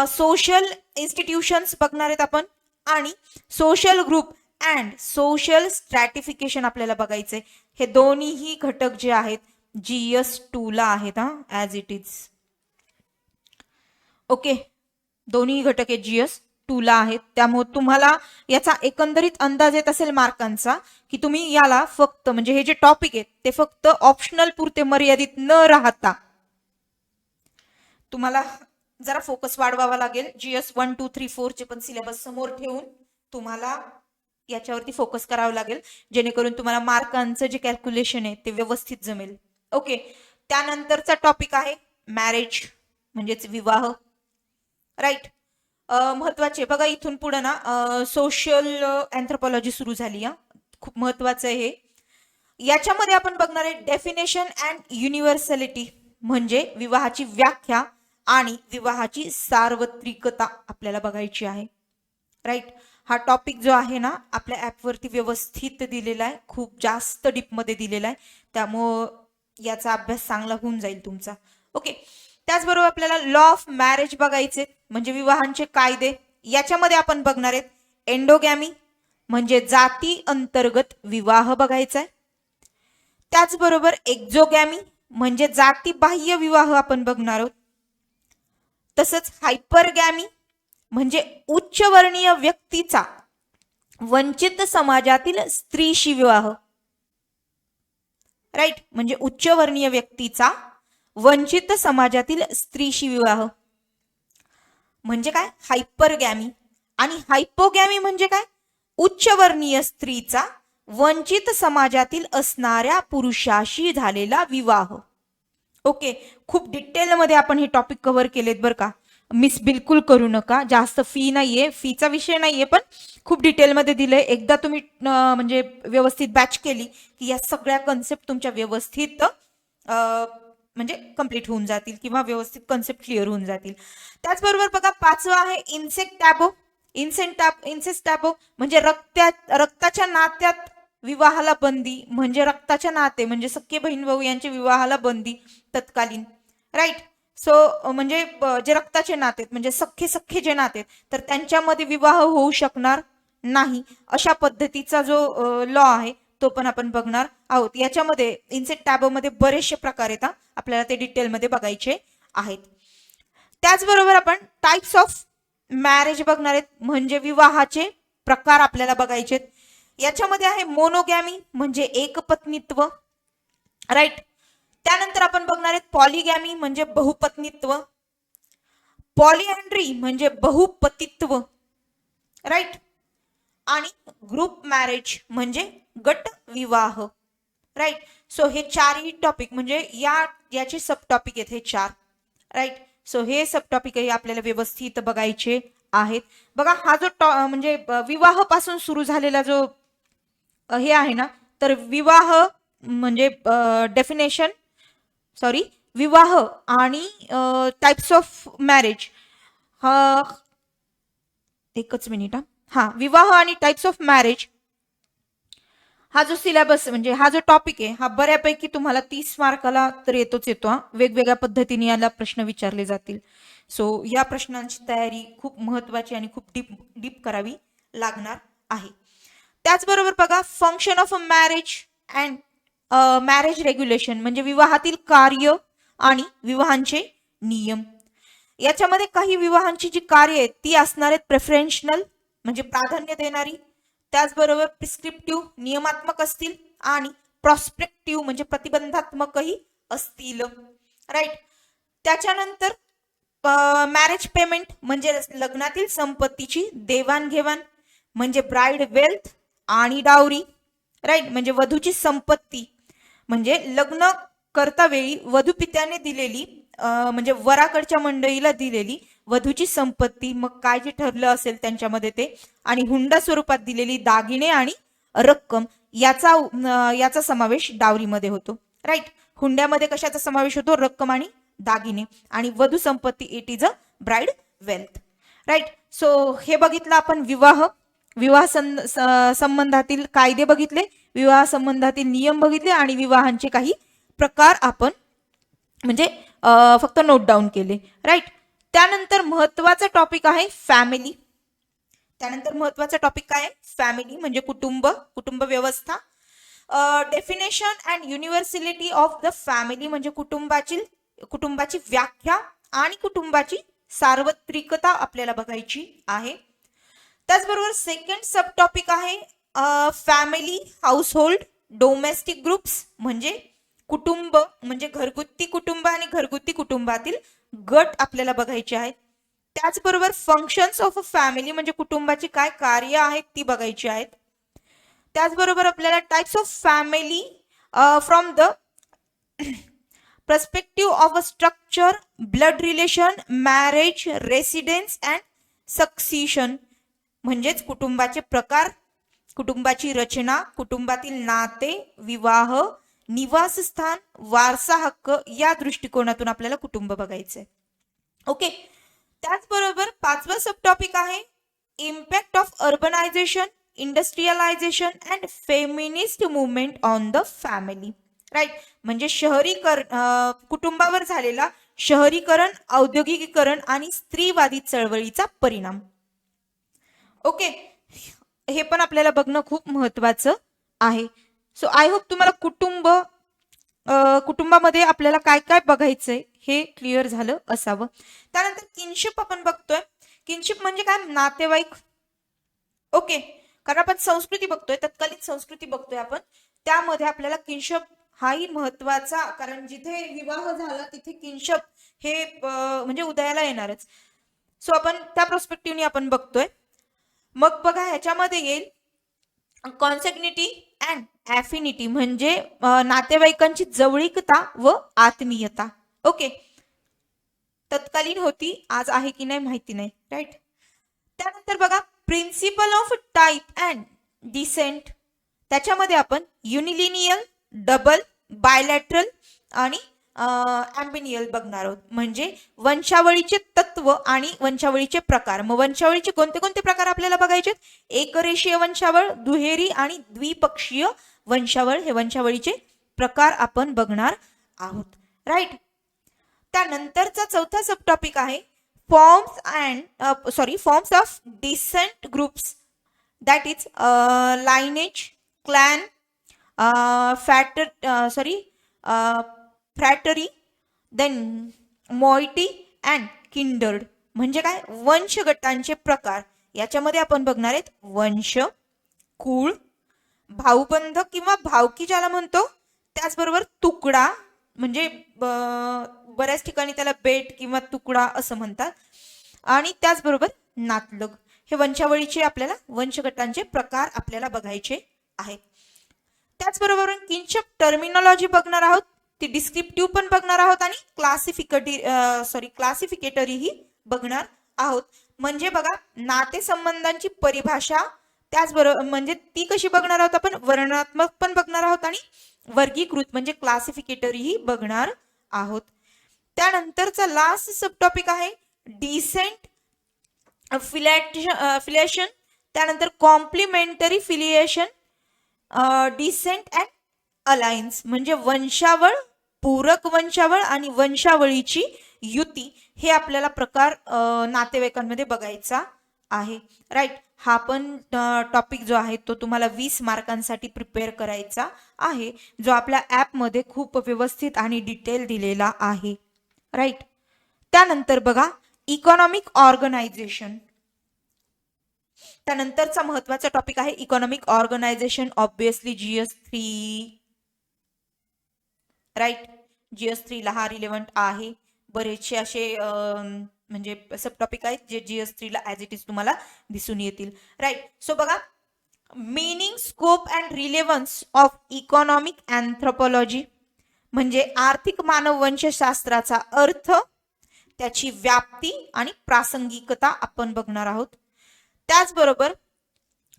Speaker 1: सोशल इन्स्टिट्यूशन्स बघणार आहेत आपण, आणि सोशल ग्रुप अँड सोशल स्ट्रॅटिफिकेशन आपल्याला बघायचंय. हे दोन्हीही घटक जे आहेत GS 2 ला आहेत. हा, ऍज इट इज. ओके, दोन्ही घटक हे GS 2 ला आहेत. त्यामुळे तुम्हाला याचा एकंदरीत अंदाज येत असेल मार्कांचा, की तुम्ही याला फक्त म्हणजे हे जे टॉपिक आहेत ते फक्त ऑप्शनल पुरते मर्यादित न राहता तुम्हाला जरा फोकस वाढवावा लागेल. GS 1, 2, 3, 4 चे पण सिलेबस समोर ठेवून तुम्हाला याच्यावरती फोकस करावं लागेल, जेणेकरून तुम्हाला मार्कांचं जे कॅल्क्युलेशन आहे ते व्यवस्थित जमेल. ओके, त्यानंतरचा टॉपिक आहे मॅरेज म्हणजेच विवाह. राईट, महत्वाचे बघा, इथून पुढे ना सोशल अँथ्रोपॉलॉजी सुरू झाली. खूप महत्वाचं आहे हे. याच्यामध्ये आपण बघणार आहे डेफिनेशन अँड युनिव्हर्सॅलिटी म्हणजे विवाहाची व्याख्या आणि विवाहाची सार्वत्रिकता आपल्याला बघायची आहे. राईट, हा टॉपिक जो आहे ना आपल्या ऍपवरती व्यवस्थित दिलेला आहे, खूप जास्त डीपमध्ये दिलेला आहे, त्यामुळं याचा अभ्यास चांगला होऊन जाईल तुमचा. ओके, त्याचबरोबर आपल्याला लॉ ऑफ मॅरेज बघायचे म्हणजे विवाहांचे कायदे. याच्यामध्ये आपण बघणार आहेत एंडोगॅमी म्हणजे जाती अंतर्गत विवाह बघायचा आहे. त्याचबरोबर एक्झोगॅमी म्हणजे जातीबाह्य विवाह आपण बघणार आहोत. तसंच हायपरगॅमी म्हणजे उच्चवर्णीय व्यक्तीचा वंचित समाजातील स्त्रीशी विवाह. राईट, म्हणजे उच्चवर्णीय व्यक्तीचा वंचित समाजातील स्त्रीशी विवाह म्हणजे काय, हायपरगॅमी. आणि हायपोगॅमी म्हणजे काय, उच्चवर्णीय स्त्रीचा वंचित समाजातील असणाऱ्या पुरुषाशी झालेला विवाह. ओके, खूप डिटेलमध्ये आपण हे टॉपिक कव्हर केलेत बरं का, मिस बिलकुल करू नका. जास्त फी नाहीये, फीचा विषय नाहीये, पण खूप डिटेलमध्ये दिलंय. एकदा तुम्ही म्हणजे व्यवस्थित बॅच केली की या सगळ्या कन्सेप्ट तुमच्या व्यवस्थित म्हणजे कंप्लीट होऊन जातील किंवा व्यवस्थित कन्सेप्ट क्लिअर होऊन जातील. त्याचबरोबर बघा, 5वा आहे इन्सेस्ट टॅबो म्हणजे रक्ताच्या नात्यात विवाहाला बंदी म्हणजे रक्ताच्या नाते म्हणजे सख्खे बहीण भाऊ यांच्या विवाहाला बंदी तत्कालीन. राईट, सो म्हणजे जे रक्ताचे नाते म्हणजे सख्खे सख्खे जे नाते तर त्यांच्यामध्ये विवाह होऊ शकणार नाही, अशा पद्धतीचा जो लॉ आहे तो पण आपण बघणार आहोत. याच्यामध्ये इन्सेट टॅबमध्ये बरेचसे प्रकार येतात, आपल्याला ते डिटेलमध्ये बघायचे आहेत. त्याचबरोबर आपण टाइप्स ऑफ मॅरेज बघणार आहेत, म्हणजे विवाहाचे प्रकार आपल्याला बघायचे. याच्यामध्ये आहे मोनोगॅमी म्हणजे एकपत्नीत्व, राईट. त्यानंतर आपण बघणार आहेत पॉलिगॅमी म्हणजे बहुपत्नीत्व, पॉलिअँड्री म्हणजे बहुपतित्व, राईट. आणि ग्रुप मॅरेज म्हणजे गट विवाह, राईट. सो हे चारही टॉपिक म्हणजे याचे सब टॉपिक आहेत हे चार, राईट. सो हे सब टॉपिकही आपल्याला व्यवस्थित बघायचे आहेत. बघा हा जो म्हणजे विवाहापासून सुरू झालेला जो हे आहे ना, तर विवाह म्हणजे डेफिनेशन विवाह आणि टाइप्स ऑफ मॅरेज, हा एकच मिनिट हा विवाह आणि टाइप्स ऑफ मॅरेज हा जो सिलेबस म्हणजे हा जो टॉपिक आहे हा बऱ्यापैकी तुम्हाला 30 मार्काला तर येतो हा. वेगवेगळ्या पद्धतीने याला प्रश्न विचारले जातील. सो या प्रश्नांची तयारी खूप महत्वाची आणि खूप डीप करावी लागणार आहे. त्याचबरोबर बघा function of a marriage and marriage regulation म्हणजे विवाहातील कार्य आणि विवाहांचे नियम. याच्यामध्ये काही विवाहांची जी कार्य आहेत ती असणार आहेत प्रेफरेन्शनल म्हणजे प्राधान्य देणारी, त्याचबरोबर प्रिस्क्रिप्टिव्ह नियमात्मक असतील आणि प्रॉस्पेक्टिव्ह म्हणजे प्रतिबंधात्मकही असतील, राईट. त्याच्यानंतर मॅरेज पेमेंट म्हणजे लग्नातील संपत्तीची देवाणघेवाण म्हणजे ब्राइड वेल्थ आणि डावरी, राईट. म्हणजे वधूची संपत्ती म्हणजे लग्न करता वेळी वधूपित्याने दिलेली म्हणजे वराकडच्या मंडळीला दिलेली वधूची संपत्ती, मग काय जे ठरलं असेल त्यांच्यामध्ये ते, आणि हुंडा स्वरूपात दिलेली दागिने आणि रक्कम याचा समावेश डावरीमध्ये होतो, राईट. हुंड्यामध्ये कशाचा समावेश होतो? रक्कम आणि दागिने, आणि वधू संपत्ती it is a bride wealth, right. So हे बघितलं आपण विवाह संबंधातील कायदे बघितले, विवाह संबंधातील नियम बघितले आणि विवाहांचे काही प्रकार आपण म्हणजे फक्त नोट डाऊन केले, राईट. त्यानंतर महत्वाचा टॉपिक आहे फॅमिली. त्यानंतर महत्वाचा टॉपिक काय आहे? फॅमिली म्हणजे कुटुंब व्यवस्था. Definition and universality of the family म्हणजे कुटुंबाची व्याख्या आणि कुटुंबाची सार्वत्रिकता आपल्याला बघायची आहे. त्याचबरोबर सेकंड सब टॉपिक आहे फॅमिली हाऊसहोल्ड डोमेस्टिक ग्रुप्स म्हणजे कुटुंब म्हणजे घरगुती कुटुंब आणि घरगुती कुटुंबातील गट आपल्याला बघायचे आहेत. त्याचबरोबर फंक्शन्स ऑफ अ फॅमिली म्हणजे कुटुंबाची काय कार्य आहेत ती बघायची आहेत. त्याचबरोबर आपल्याला types of family from the perspective of a structure, blood relation, marriage, residence and succession म्हणजेच कुटुंबाचे प्रकार, कुटुंबाची रचना, कुटुंबातील नाते, विवाह, निवासस्थान, वारसा हक्क या दृष्टिकोनातून आपल्याला कुटुंब बघायचंय. ओके. त्याचबरोबर पाचवा सब टॉपिक आहे impact of urbanisation, industrialisation and feminist movement on the family, right. म्हणजे कुटुंबावर झालेला शहरीकरण, औद्योगिकीकरण आणि स्त्रीवादी चळवळीचा परिणाम. ओके. हे पण आपल्याला बघणं खूप महत्वाचं आहे. सो आय होप तुम्हाला कुटुंबामध्ये आपल्याला काय काय बघायचंय हे क्लिअर झालं असावं. त्यानंतर किनशिप आपण बघतोय. किनशिप म्हणजे काय? नातेवाईक. ओके. कारण आपण संस्कृती बघतोय, तत्कालीन संस्कृती बघतोय आपण, त्यामध्ये आपल्याला किनशिप हाही महत्वाचा, कारण जिथे विवाह झाला तिथे किनशिप हे म्हणजे उदयाला येणारच. सो आपण त्या पर्स्पेक्टिव्हने आपण बघतोय. मग बघा ह्याच्यामध्ये येईल कॉन्सॅग्निटी अँड ॲफिनिटी म्हणजे नातेवाईकांची जवळीकता व आत्मीयता. ओके. तत्कालीन होती, आज आहे की नाही माहिती नाही, राईट. त्यानंतर बघा principle of type and descent, त्याच्यामध्ये आपण युनिलिनियल, डबल, बायलॅटरल आणि ॲम्बिनियल बघणार आहोत. म्हणजे वंशावळीचे तत्व आणि वंशावळीचे प्रकार. मग वंशावळीचे कोणते कोणते प्रकार आपल्याला बघायचे? एकरेषीय वंशावळ, दुहेरी आणि द्विपक्षीय वंशावळ हे वंशावळीचे प्रकार आपण बघणार आहोत, राईट. त्यानंतरचा चौथा सब टॉपिक आहे forms of descent groups, that is lineage, clan, phratry, then moiety and kindred. म्हणजे काय, वंश गटांचे प्रकार. याच्यामध्ये आपण बघणार आहेत वंश, कुळ, भाऊबंध किंवा भावकी ज्याला म्हणतो, त्याचबरोबर तुकडा, म्हणजे बऱ्याच ठिकाणी त्याला बेट किंवा तुकडा असं म्हणतात, आणि त्याचबरोबर नातलग. हे वंशावळीचे आपल्याला वंशगटांचे प्रकार आपल्याला बघायचे आहेत. त्याचबरोबर किंचित टर्मिनॉलॉजी बघणार आहोत, ती डिस्क्रिप्टिव्ह पण बघणार आहोत आणि क्लासिफिकेटरी ही बघणार आहोत. म्हणजे बघा, नातेसंबंधांची परिभाषा, त्याचबरोबर म्हणजे ती कशी बघणार आहोत आपण, वर्णनात्मक पण बघणार आहोत आणि वर्गीकृत म्हणजे क्लासिफिकेटरी ही बघणार आहोत. त्यानंतरचा लास्ट सब टॉपिक आहे डिसेंट फिलिएशन, त्यानंतर कॉम्प्लिमेंटरी फिलिएशन, डिसेंट अँड अलायन्स म्हणजे वंशावळ, पूरक वंशावळ आणि वंशावळीची युती. हे आपल्याला प्रकार नातेवाईकांमध्ये बघायचा आहे. राईट. हा पण टॉपिक जो आहे तो तुम्हाला 20 मार्कांसाठी प्रिपेअर करायचा आहे, जो आपल्या ॲपमध्ये खूप व्यवस्थित आणि डिटेल दिलेला आहे. राईट. त्यानंतर बघा इकॉनॉमिक ऑर्गनायझेशन. त्यानंतरचा महत्वाचा टॉपिक आहे economic organisation. Obviously GS3. Right. GS3 ला हा रिलेव्हंट आहे. बरेचसे असे म्हणजे सब टॉपिक आहेत जे GS3 ला ॲज इट इज तुम्हाला दिसून येतील. राईट. सो बघा, meaning, scope and relevance of economic anthropology म्हणजे आर्थिक मानव वंशशास्त्राचा अर्थ, त्याची व्याप्ती आणि प्रासंगिकता आपण बघणार आहोत. त्याचबरोबर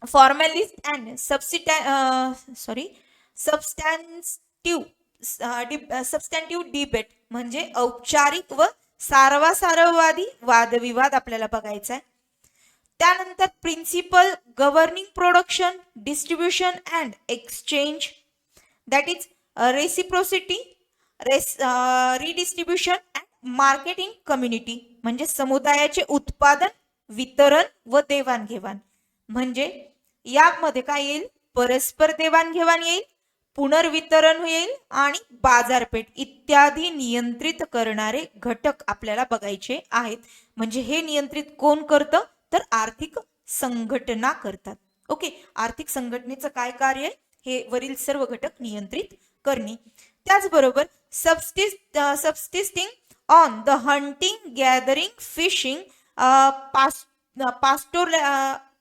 Speaker 1: फॉर्मॅलिस्ट अँड सबस्टॅन्टिव्ह डिबेट म्हणजे औपचारिक व सार्वसारवादी वादविवाद आपल्याला बघायचा आहे. त्यानंतर principle governing production, distribution and exchange, that is reciprocity, redistribution and marketing community म्हणजे समुदायाचे उत्पादन, वितरण व देवाणघेवाण. म्हणजे यामध्ये काय येईल, परस्पर देवाणघेवाण येईल, पुनर्वितरण येईल आणि बाजारपेठ इत्यादी नियंत्रित करणारे घटक आपल्याला बघायचे आहेत. म्हणजे हे नियंत्रित कोण करतं, तर आर्थिक संघटना करतात. ओके. आर्थिक संघटनेचं काय कार्य आहे, हे वरील सर्व घटक नियंत्रित करणे. त्याचबरोबर subsisting on the hunting, gathering, fishing,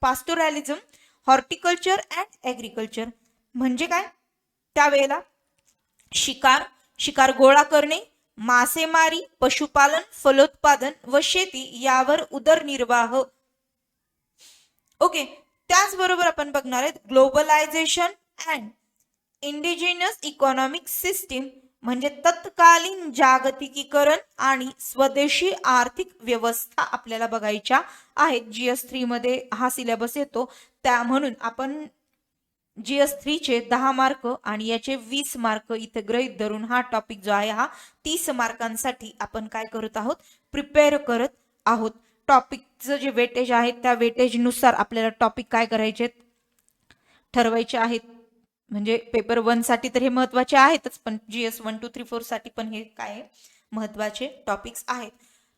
Speaker 1: pastoralism, horticulture and agriculture म्हणजे काय, त्यावेळेला शिकार गोळा करणे, मासेमारी, पशुपालन, फलोत्पादन व शेती यावर उदरनिर्वाह. ओके. त्याचबरोबर आपण बघणार आहेत globalisation and indigenous economic system म्हणजे तत्कालीन जागतिकीकरण आणि स्वदेशी आर्थिक व्यवस्था आपल्याला बघायच्या आहेत. GS3 मध्ये हा सिलेबस येतो, त्या म्हणून आपण GS3 चे 10 मार्क आणि याचे 20 मार्क इथे गृहीत धरून हा टॉपिक जो आहे हा 30 मार्कांसाठी आपण काय करत आहोत, प्रिपेअर करत आहोत. टॉपिकचं जे वेटेज आहे त्या वेटेजनुसार आपल्याला टॉपिक काय करायचे ठरवायचे आहेत. म्हणजे पेपर 1 साठी तर हे महत्वाचे आहेतच, पण GS 1, 2, 3, 4 साठी पण हे काय महत्वाचे टॉपिक्स आहेत.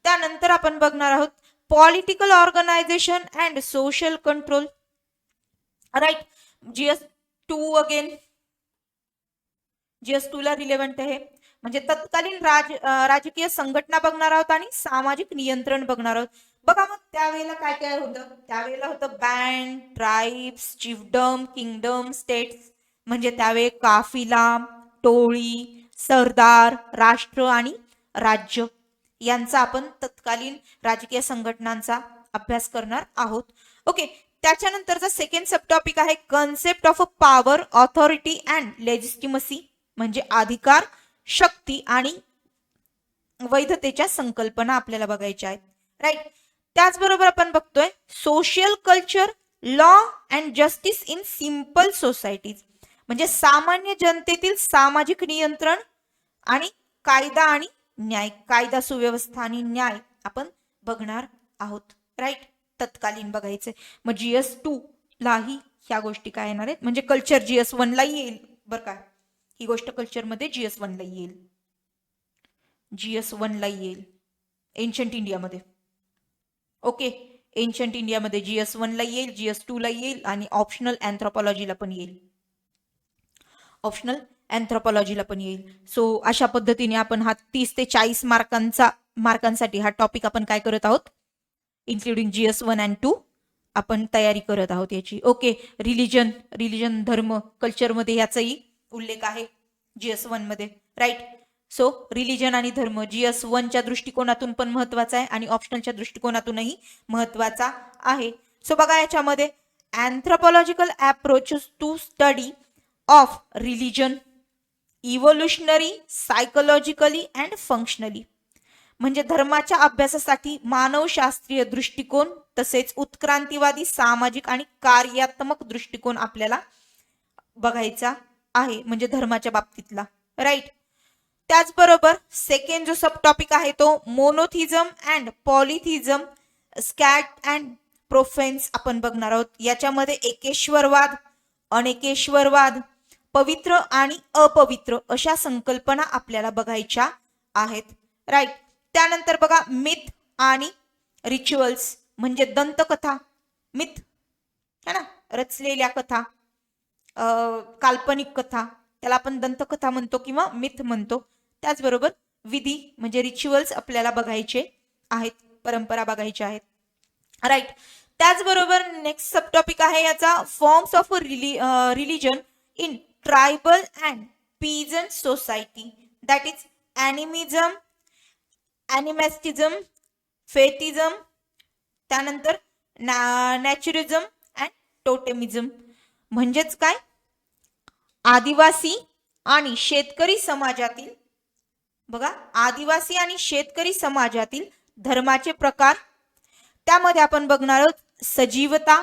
Speaker 1: त्यानंतर आपण बघणार आहोत political organisation and social control. Right. GS2 again, GS2 ला रिलेव्हंट आहे. म्हणजे तत्कालीन राजकीय संघटना बघणार आहोत आणि सामाजिक नियंत्रण बघणार आहोत. बघा मग त्यावेळेला काय काय होतं, त्यावेळेला होतं बँड, ट्राईब्स, चिफडम, किंगडम, स्टेट्स. म्हणजे त्यावेळी काफिला, टोळी, सरदार, राष्ट्र आणि राज्य यांचा आपण तत्कालीन राजकीय संघटनांचा अभ्यास करणार आहोत. ओके. त्याच्यानंतरचा सेकंड सब टॉपिक आहे concept of power, authority and legitimacy म्हणजे अधिकार, शक्ती आणि वैधतेच्या संकल्पना आपल्याला बघायच्या आहेत. राईट. त्याचबरोबर आपण बघतोय social culture, law and justice in simple societies म्हणजे सामान्य जनतेतील सामाजिक नियंत्रण आणि कायदा आणि न्याय, कायदा सुव्यवस्था आणि न्याय आपण बघणार आहोत. राईट, तत्कालीन बघायचंय. मग GS2 लाही ह्या गोष्टी काय येणार आहेत, म्हणजे कल्चर GS1 ला येईल बरं का. ही गोष्ट कल्चरमध्ये GS1 ला येईल, GS1 ला येईल एन्शंट इंडियामध्ये. ओके, एन्शंट इंडियामध्ये GS1 ला येईल, GS2 ला येईल आणि ऑप्शनल अँथ्रोपॉलॉजीला पण येईल, ऑप्शनल अँथ्रोपॉलॉजीला पण येईल. सो अशा पद्धतीने आपण हा 30 ते 40 मार्कांसाठी हा टॉपिक आपण काय करत आहोत, इन्क्लुडिंग GS1 and 2 आपण तयारी करत आहोत याची. ओके, रिलिजन धर्म कल्चरमध्ये याचाही उल्लेख आहे GS1 मध्ये. राईट, सो रिलिजन आणि धर्म GS1च्या दृष्टिकोनातून पण महत्वाचा आहे आणि ऑप्शनलच्या दृष्टिकोनातूनही महत्वाचा आहे. सो बघा याच्यामध्ये anthropological approach to study of religion, evolutionary, psychologically and functionally, म्हणजे धर्माच्या अभ्यासासाठी मानवशास्त्रीय दृष्टिकोन तसेच उत्क्रांतीवादी सामाजिक आणि कार्यात्मक दृष्टिकोन आपल्याला बघायचा आहे, म्हणजे धर्माच्या बाबतीतला. राईट, त्याचबरोबर सेकंड जो सब टॉपिक आहे तो मोनोथिझम अँड पॉलिथिझम, स्कॅट अँड प्रोफेन्स आपण बघणार आहोत. याच्यामध्ये एकेश्वरवाद, अनेकेश्वरवाद, पवित्र आणि अपवित्र अशा संकल्पना आपल्याला बघायच्या आहेत. राईट, त्यानंतर बघा मिथ आणि रिच्युअल्स, म्हणजे दंतकथा, मिथ है ना, रचलेल्या कथा, काल्पनिक कथा, त्याला आपण दंतकथा म्हणतो किंवा मिथ म्हणतो. त्याचबरोबर विधी म्हणजे रिच्युअल्स आपल्याला बघायचे आहेत, परंपरा बघायच्या आहेत. राईट, त्याचबरोबर नेक्स्ट सब टॉपिक आहे याचा forms of religion in tribal and peasant society, that is animism, animatism, fetishism, त्यानंतर नॅचरिझम अँड टोटेमिझम, म्हणजेच काय, आदिवासी आणि शेतकरी समाजातील, बघा आदिवासी आणि शेतकरी समाजातील धर्माचे प्रकार. त्यामध्ये आपण बघणार आहोत सजीवता,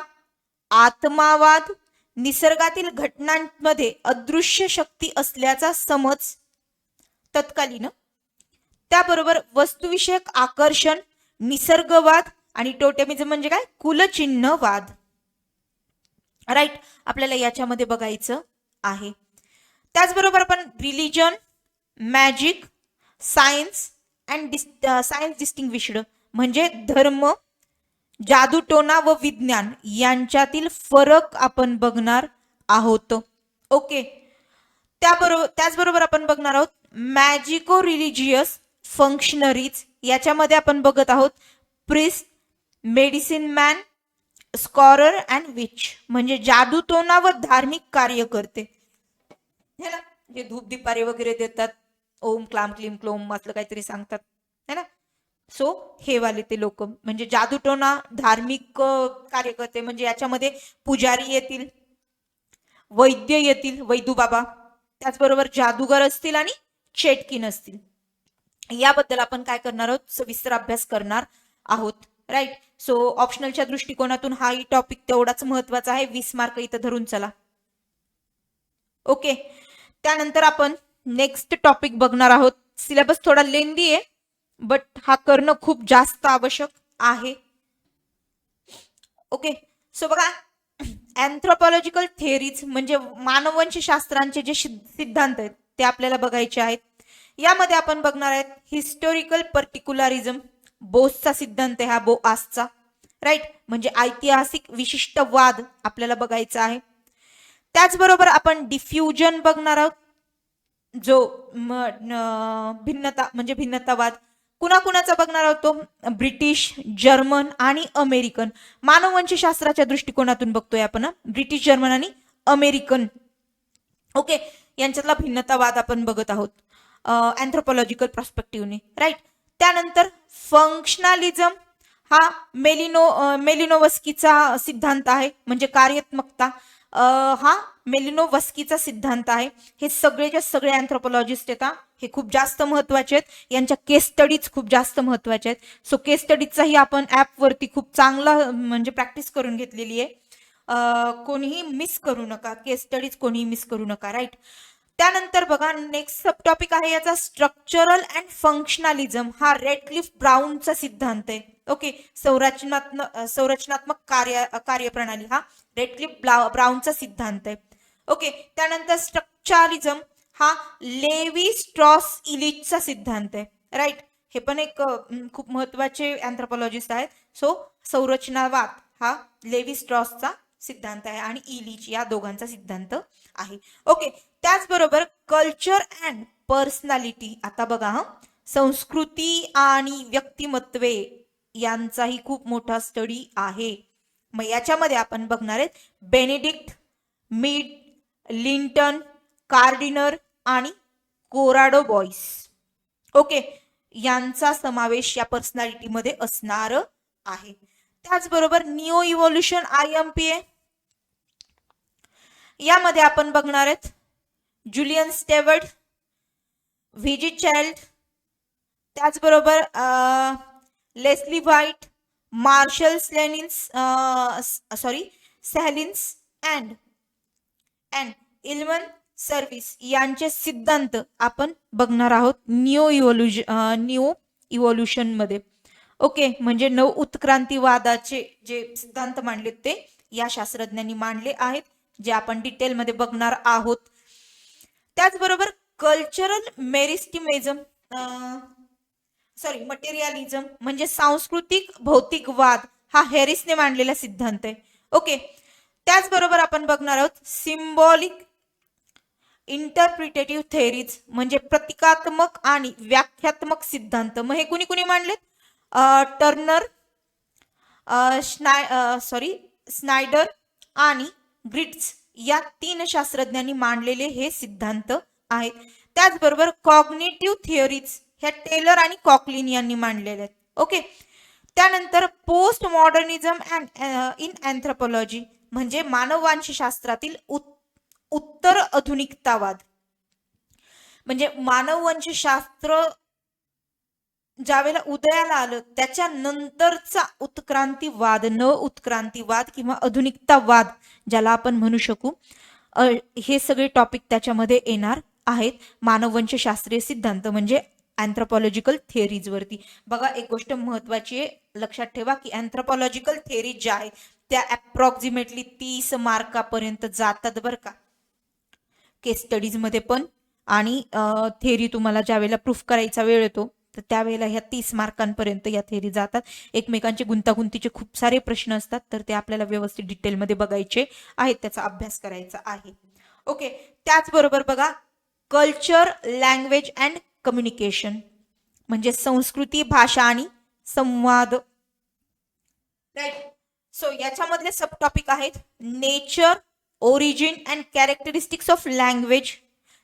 Speaker 1: आत्मावाद, निसर्गातील घटनांमध्ये अदृश्य शक्ती असल्याचा समज तत्कालीन, त्याबरोबर वस्तुविषयक आकर्षण, निसर्गवाद आणि टोटेमिझम म्हणजे काय, कुलचिन्हवाद. राईट, आपल्याला याच्यामध्ये बघायचं आहे. त्याचबरोबर आपण religion, magic, science and science distinguished, म्हणजे धर्म, जादूटोना व विज्ञान यांच्यातील फरक आपण बघणार आहोत. ओके, त्याचबरोबर आपण बघणार आहोत मॅजिको रिलिजियस फंक्शनरीज, याच्यामध्ये आपण बघत आहोत priest, medicine man, sorcerer and witch, म्हणजे जादूटोना व धार्मिक कार्य करते, है ना, जे धूप दीपारे वगैरे देतात, ओम क्लाम क्लीम क्लोम असलं काहीतरी सांगतात, है ना. सो हे वाले ते लोक म्हणजे जादूटोना, धार्मिक कार्य करते, म्हणजे याच्यामध्ये पुजारी येतील, वैद्य येतील, वैदू बाबा, त्याचबरोबर जादूगर असतील आणि चेटकीन असतील. याबद्दल आपण काय करणार आहोत, सविस्तर अभ्यास करणार आहोत. राईट, सो ऑप्शनलच्या दृष्टिकोनातून हाही टॉपिक तेवढाच महत्वाचा आहे, 20 मार्क इथं धरून चला. ओके, त्यानंतर आपण नेक्स्ट टॉपिक बघणार आहोत. सिलेबस थोडा लेंदी आहे बट हा करणं खूप जास्त आवश्यक आहे. ओके, सो बघा अँथ्रोपॉलॉजिकल थेअरीज म्हणजे मानववंशशास्त्रांचे जे सिद्धांत आहेत ते आपल्याला बघायचे आहेत. यामध्ये आपण बघणार आहेत हिस्टोरिकल पर्टिक्युलरिझम, बोसचा सिद्धांत आहे हा, बोआसचा. राईट, म्हणजे ऐतिहासिक विशिष्टवाद आपल्याला बघायचा आहे. त्याचबरोबर आपण डिफ्युजन बघणार आहोत, जो भिन्नता म्हणजे भिन्नतावाद कुणाकुणाचा बघणार आहोत, तो ब्रिटिश, जर्मन आणि अमेरिकन. मानववंशशास्त्राच्या दृष्टिकोनातून बघतोय आपण ब्रिटिश, जर्मन आणि अमेरिकन. ओके, यांच्यातला भिन्नतावाद आपण बघत आहोत अँथ्रोपॉलॉजिकल पर्स्पेक्टिव्हने. राईट, त्यानंतर फंक्शनलिझम हा मेलिनोवस्कीचा सिद्धांत आहे, म्हणजे कार्यात्मकता हा मेलिनोवस्कीचा सिद्धांत आहे. हे सगळेच्या सगळे अँथ्रोपॉलॉजिस्ट येतात, हे खूप जास्त महत्वाचे आहेत, यांच्या केस स्टडीज खूप जास्त महत्वाच्या आहेत. सो केस स्टडीजचाही आपण ॲपवरती खूप चांगला म्हणजे प्रॅक्टिस करून घेतलेली आहे. कोणीही मिस करू नका, केस स्टडीज कोणीही मिस करू नका. राईट, त्यानंतर बघा नेक्स्ट सब टॉपिक आहे याचा स्ट्रक्चरल अँड फंक्शनलिझम. हा रेडक्लिफ ब्राऊनचा सिद्धांत आहे. ओके, संरचनात्मक कार्यप्रणाली हा रेडक्लिफ ब्राऊनचा सिद्धांत आहे. ओके, त्यानंतर स्ट्रक्चरलिझम हा लेवी स्ट्रॉस इलिचचा सिद्धांत आहे. राईट, हे पण एक खूप महत्वाचे अँथ्रोपॉलॉजिस्ट आहेत. सो संरचनावाद हा लेवी स्ट्रॉसचा सिद्धांत आहे आणि इलिच या दोघांचा सिद्धांत आहे. ओके, त्याचबरोबर कल्चर अँड पर्सनॅलिटी. आता बघा संस्कृती आणि व्यक्तिमत्वे यांचाही खूप मोठा स्टडी आहे. मग याच्यामध्ये आपण बघणार आहेत बेनेडिक्ट, मीड, लिंटन, कार्डिनर आणि कोराडो बॉईस. ओके, यांचा समावेश या पर्सनॅलिटीमध्ये असणार आहे. त्याचबरोबर निओ इव्होल्युशन IMPA यामध्ये आपण बघणार आहेत जुलियन स्टेवर्ट, व्हीजी चाइल्ड, त्याचबरोबर Leslie White, Marshall Sahlins and Elman Service यांचे सिद्धांत आपण बघणार आहोत निओ इव्होल्युशन मध्ये. ओके, म्हणजे नव उत्क्रांतीवादाचे जे सिद्धांत मांडलेत ते या शास्त्रज्ञांनी मांडले आहेत, जे आपण डिटेलमध्ये बघणार आहोत. त्याचबरोबर कल्चरल मटेरियलिझम म्हणजे सांस्कृतिक भौतिकवाद हा हॅरिसने मांडलेला सिद्धांत आहे. ओके, त्याचबरोबर आपण बघणार आहोत सिम्बॉलिक इंटरप्रिटेटिव्ह थेअरीज म्हणजे प्रतिकात्मक आणि व्याख्यात्मक सिद्धांत. मग हे कुणी कुणी मांडलेत? टर्नर, स्नायडर आणि ग्रिट्स या 3 शास्त्रज्ञांनी मांडलेले हे सिद्धांत आहेत. त्याचबरोबर कॉग्निटिव्ह थिअरीज ह्या टेलर आणि कॉकलिन यांनी मांडलेल्या आहेत. ओके, त्यानंतर पोस्ट मॉडर्निझम इन अँथ्रोपॉलॉजी म्हणजे मानववंशशास्त्रातील उत्तर आधुनिकतावाद. म्हणजे मानववंशशास्त्र ज्यावेळेला उदयाला आलं त्याच्यानंतरचा उत्क्रांतीवाद, उत्क्रांतीवाद किंवा आधुनिकतावाद ज्याला आपण म्हणू शकू, हे सगळे टॉपिक त्याच्यामध्ये येणार आहेत. मानववंशशास्त्रीय सिद्धांत म्हणजे अँथ्रोपॉलॉजिकल थिअरीज वरती. बघा एक गोष्ट महत्वाची आहे, लक्षात ठेवा की अँथ्रोपॉलॉजिकल थिअरीज ज्या आहेत त्या अप्रॉक्सिमेटली 30 मार्कापर्यंत जातात बरं का, केस स्टडीज मध्ये पण. आणि थिअरी तुम्हाला ज्या वेळेला प्रूफ करायचा वेळ येतो तर त्यावेळेला ह्या 30 मार्कांपर्यंत या थिअरी जातात. एकमेकांचे गुंतागुंतीचे खूप सारे प्रश्न असतात, तर ते आपल्याला व्यवस्थित डिटेलमध्ये बघायचे आहेत, त्याचा अभ्यास करायचा आहे. ओके, त्याचबरोबर बघा कल्चर, लँग्वेज अँड कम्युनिकेशन म्हणजे संस्कृती, भाषा आणि संवाद. राईट, सो याच्यामधले सब टॉपिक आहेत nature, origin and characteristics of language.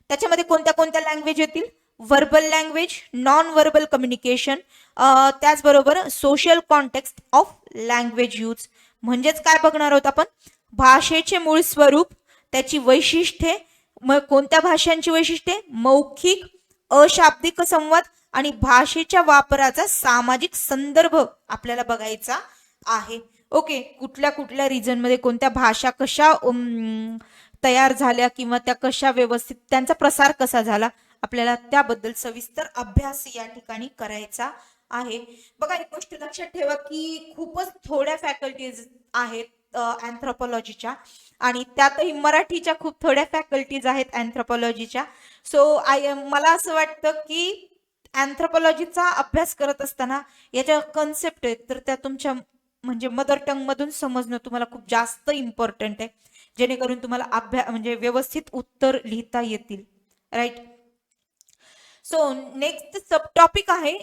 Speaker 1: त्याच्यामध्ये कोणत्या कोणत्या लँग्वेज येतील? Verbal language, non verbal communication, त्याचबरोबर social context of language use. म्हणजेच काय बघणार आहोत आपण? भाषेचे मूळ स्वरूप, त्याची वैशिष्ट्ये. मग कोणत्या भाषांची वैशिष्ट्ये? मौखिक, अशाब्दिक संवाद आणि भाषेच्या वापराचा सामाजिक संदर्भ आपल्याला बघायचा आहे. ओके, कुठल्या कुठल्या रिजन मध्ये कोणत्या भाषा कशा तयार झाल्या किंवा त्या कशा व्यवस्थित त्यांचा प्रसार कसा झाला, आपल्याला त्याबद्दल सविस्तर अभ्यास या ठिकाणी करायचा आहे. बघा एक गोष्ट लक्षात ठेवा की खूपच थोड्या फॅकल्टीज आहेत अँथ्रोपॉलॉजीच्या, आणि त्यातही मराठीच्या खूप थोड्या फॅकल्टीज आहेत अँथ्रोपॉलॉजीच्या. सो मला असं वाटतं की अँथ्रोपॉलॉजीचा अभ्यास करत असताना याच्या कन्सेप्ट आहेत तर त्या तुमच्या म्हणजे मदर टंग मधून समजणं तुम्हाला खूप जास्त इम्पॉर्टंट आहे, जेणेकरून तुम्हाला म्हणजे व्यवस्थित उत्तर लिहिता येतील. राईट, सो नेक्स्ट सब टॉपिक आहे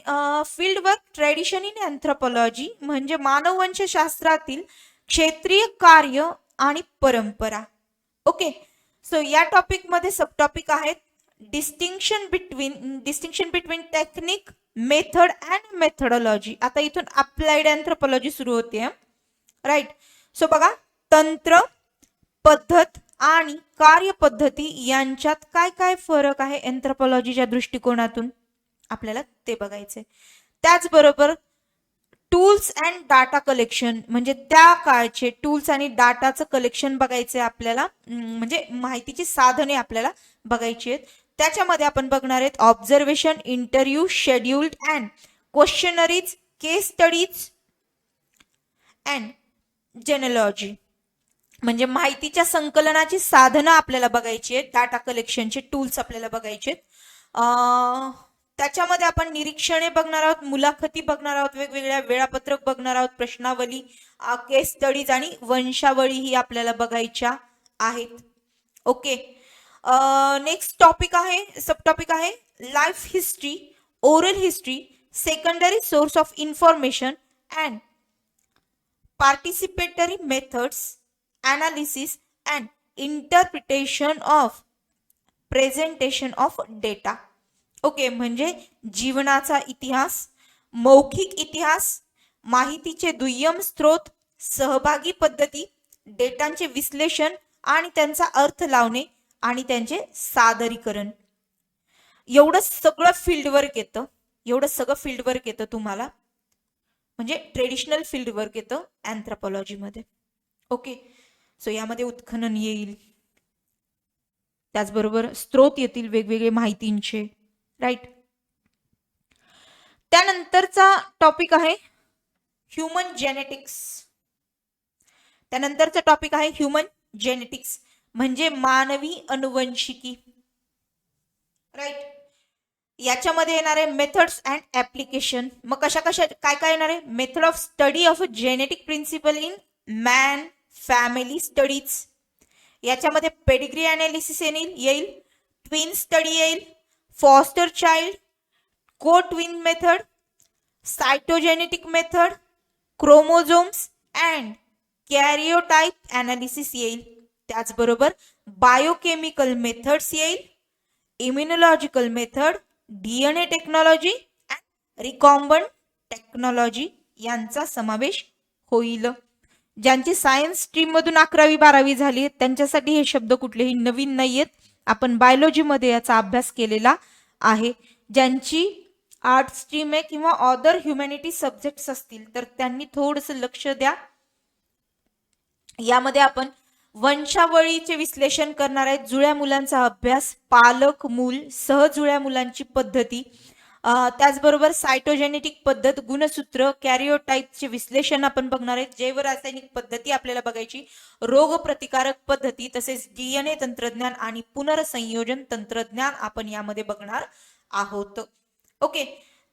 Speaker 1: field work tradition in anthropology म्हणजे मानववंशशास्त्रातील क्षेत्रीय कार्य आणि परंपरा. ओके, सो या टॉपिक मध्ये सब टॉपिक आहेत distinction between technique, method and methodology. आता इथून अप्लाइड अँथ्रोपॉलॉजी सुरू होते. राईट, सो बघा तंत्र, पद्धत आणि कार्यपद्धती यांच्यात काय काय फरक आहे अँथ्रोपॉलॉजीच्या दृष्टिकोनातून आपल्याला ते बघायचे. त्याचबरोबर टूल्स अँड डाटा कलेक्शन म्हणजे त्या काळचे टूल्स आणि डाटाचं कलेक्शन बघायचे आपल्याला, म्हणजे माहितीची साधने आपल्याला बघायची आहेत. त्याच्यामध्ये आपण बघणार आहेत observation, interview, scheduled and questionnaires, case studies and genealogy. म्हणजे माहितीच्या संकलनाची साधनं आपल्याला बघायची आहेत, डाटा कलेक्शनचे टूल्स आपल्याला बघायचे आहेत. त्याच्यामध्ये आपण निरीक्षणे बघणार आहोत, मुलाखती बघणार आहोत, वेगवेगळ्या वेळापत्रक बघणार आहोत, प्रश्नावली, केस स्टडीज आणि वंशावळी ही आपल्याला बघायच्या आहेत. ओके. नेक्स्ट टॉपिक आहे, सब टॉपिक आहे life history, oral history, secondary source of information and participatory methods, analysis and interpretation of presentation of data. Okay, म्हणजे जीवनाचा इतिहास, मौखिक इतिहास, माहितीचे दुय्यम स्रोत, सहभागी पद्धती, डेटांचे विश्लेषण आणि त्यांचा अर्थ लावणे आणि त्यांचे सादरीकरण. एवढं सगळं फील्डवर्क येतं, एवढं सगळं फील्डवर्क येतं तुम्हाला, म्हणजे ट्रेडिशनल फील्डवर्क येतं अँथ्रोपॉलॉजीमध्ये. ओके. सो यामध्ये उत्खनन येईल, त्याचबरोबर स्त्रोत येतील वेगवेगळे माहितींचे, राईट. त्यानंतरचा टॉपिक आहे ह्युमन जेनेटिक्स. त्यानंतरचा टॉपिक आहे ह्युमन जेनेटिक्स म्हणजे मानवी अनुवंशिकी, राईट. याच्यामध्ये येणार आहे मेथड्स अँड ऍप्लिकेशन. मग कशा कशा काय काय येणार आहे? Method of study of genetic principle in man, family studies. याच्यामध्ये पेडिग्री अनालिसिस येईल, ट्विन स्टडी येईल, foster child, co twin method, cytogenetic method, chromosomes and karyotype analysis येईल. त्याचबरोबर बायोकेमिकल मेथड्स येईल, immunological method, DNA technology and recombinant technology यांचा समावेश होईल. ज्यांची सायन्स स्ट्रीम मधून 11वी-12वी झाली त्यांच्यासाठी हे शब्द कुठलेही नवीन नाहीयेत, आपण बायोलॉजीमध्ये याचा अभ्यास केलेला आहे. ज्यांची आर्ट स्ट्रीम आहे किंवा अदर ह्युमॅनिटी सब्जेक्ट्स असतील तर त्यांनी थोडंसं लक्ष द्या. यामध्ये आपण वंशावळीचे विश्लेषण करणार आहेत, जुळ्या मुलांचा अभ्यास, पालक मूल, सहजुळ्या मुलांची पद्धती, त्याचबरोबर सायटोजेनेटिक पद्धत, गुणसूत्र, कॅरियोटाइपचे विश्लेषण आपण बघणार आहेत, जैवरासायनिक पद्धती आपल्याला बघायची, रोगप्रतिकारक पद्धती, तसेच डीएनए तंत्रज्ञान आणि पुनर्संयोजन तंत्रज्ञान आपण यामध्ये बघणार आहोत. ओके.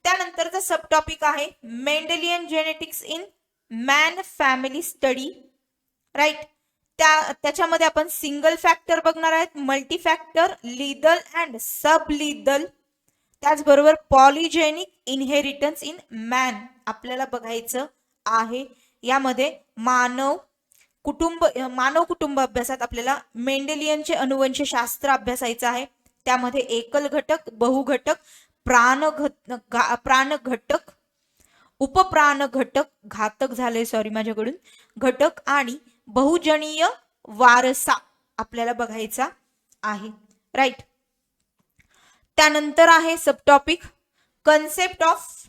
Speaker 1: त्यानंतरचा सब टॉपिक आहे Mendelian genetics in man family study, right. त्याच्यामध्ये आपण सिंगल फॅक्टर बघणार आहेत, multi factor, lethal and sub lethal, त्याचबरोबर पॉलिजेनिक इनहेरिटन्स इन मॅन आपल्याला बघायचं आहे. यामध्ये मानव कुटुंब अभ्यासात आपल्याला मेंडेलियनचे अनुवंशशास्त्र अभ्यासायचं आहे. त्यामध्ये एकल घटक, बहुघटक, प्राणघटक, उपप्राण घटक, घातक झाले सॉरी माझ्याकडून, घटक आणि बहुजनीय वारसा आपल्याला बघायचा आहे, राईट. त्यानंतर आहे sub topic concept of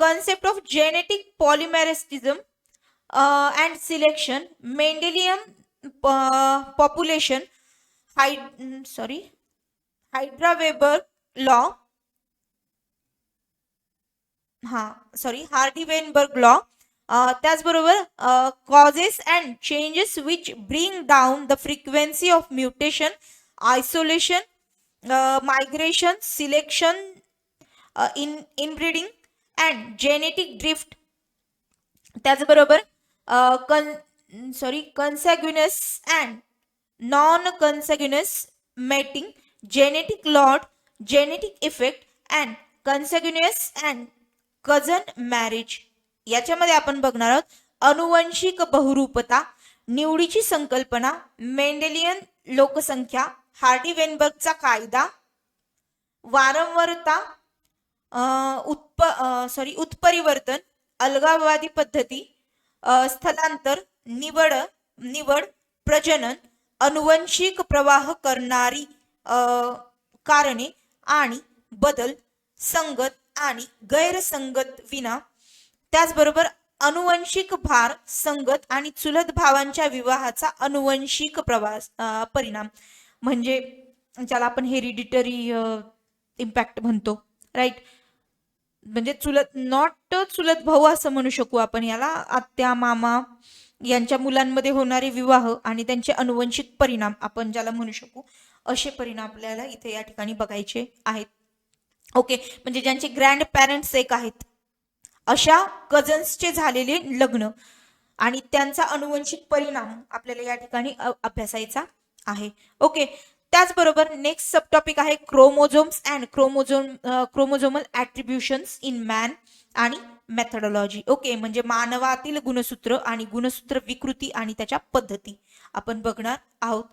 Speaker 1: concept of genetic polymorphism and selection, Mendelian population, Hardy-Weber law, Hardy-Weinberg law, त्याचबरोबर causes and changes which bring down the frequency of mutation, isolation, migration, selection, inbreeding and genetic drift, त्याचबरोबर consanguineous and non consanguineous mating, genetic load, genetic effect and consanguineous and cousin marriage. याच्यामध्ये आपण बघणार आहोत अनुवंशिक बहुरूपता, निवडीची संकल्पना, Mendelian लोकसंख्या, हार्डी-वेनबर्गचा कायदा, वारंवारता, उत्परिवर्तन, अलगाववादी पद्धती, स्थलांतर, निवड, प्रजनन, अनुवंशिक प्रवाह करणारी कारणे आणि बदल, संगत आणि गैरसंगत विना, त्याचबरोबर अनुवंशिक भार संगत आणि चुलत भावांच्या विवाहाचा अनुवंशिक परिणाम, म्हणजे ज्याला आपण हेरिडिटरी इम्पॅक्ट म्हणतो, राईट. म्हणजे नॉट चुलत भाऊ असं म्हणू शकू आपण याला, आत्या मामा यांच्या मुलांमध्ये होणारे विवाह आणि त्यांचे अनुवंशिक परिणाम आपण ज्याला म्हणू शकू, असे परिणाम आपल्याला इथे या ठिकाणी बघायचे आहेत. ओके, म्हणजे ज्यांचे ग्रँड पॅरेंट्स एक आहेत अशा कझन्सचे झालेले लग्न आणि त्यांचा अनुवंशिक परिणाम आपल्याला या ठिकाणी अभ्यासायचा आहे. ओके, त्याचबरोबर नेक्स्ट सब टॉपिक आहे chromosomes and chromosomal attributions in man आणि मेथडॉलॉजी. ओके, म्हणजे मानवातील गुणसूत्र आणि गुणसूत्र विकृती आणि त्याच्या पद्धती आपण बघणार आहोत.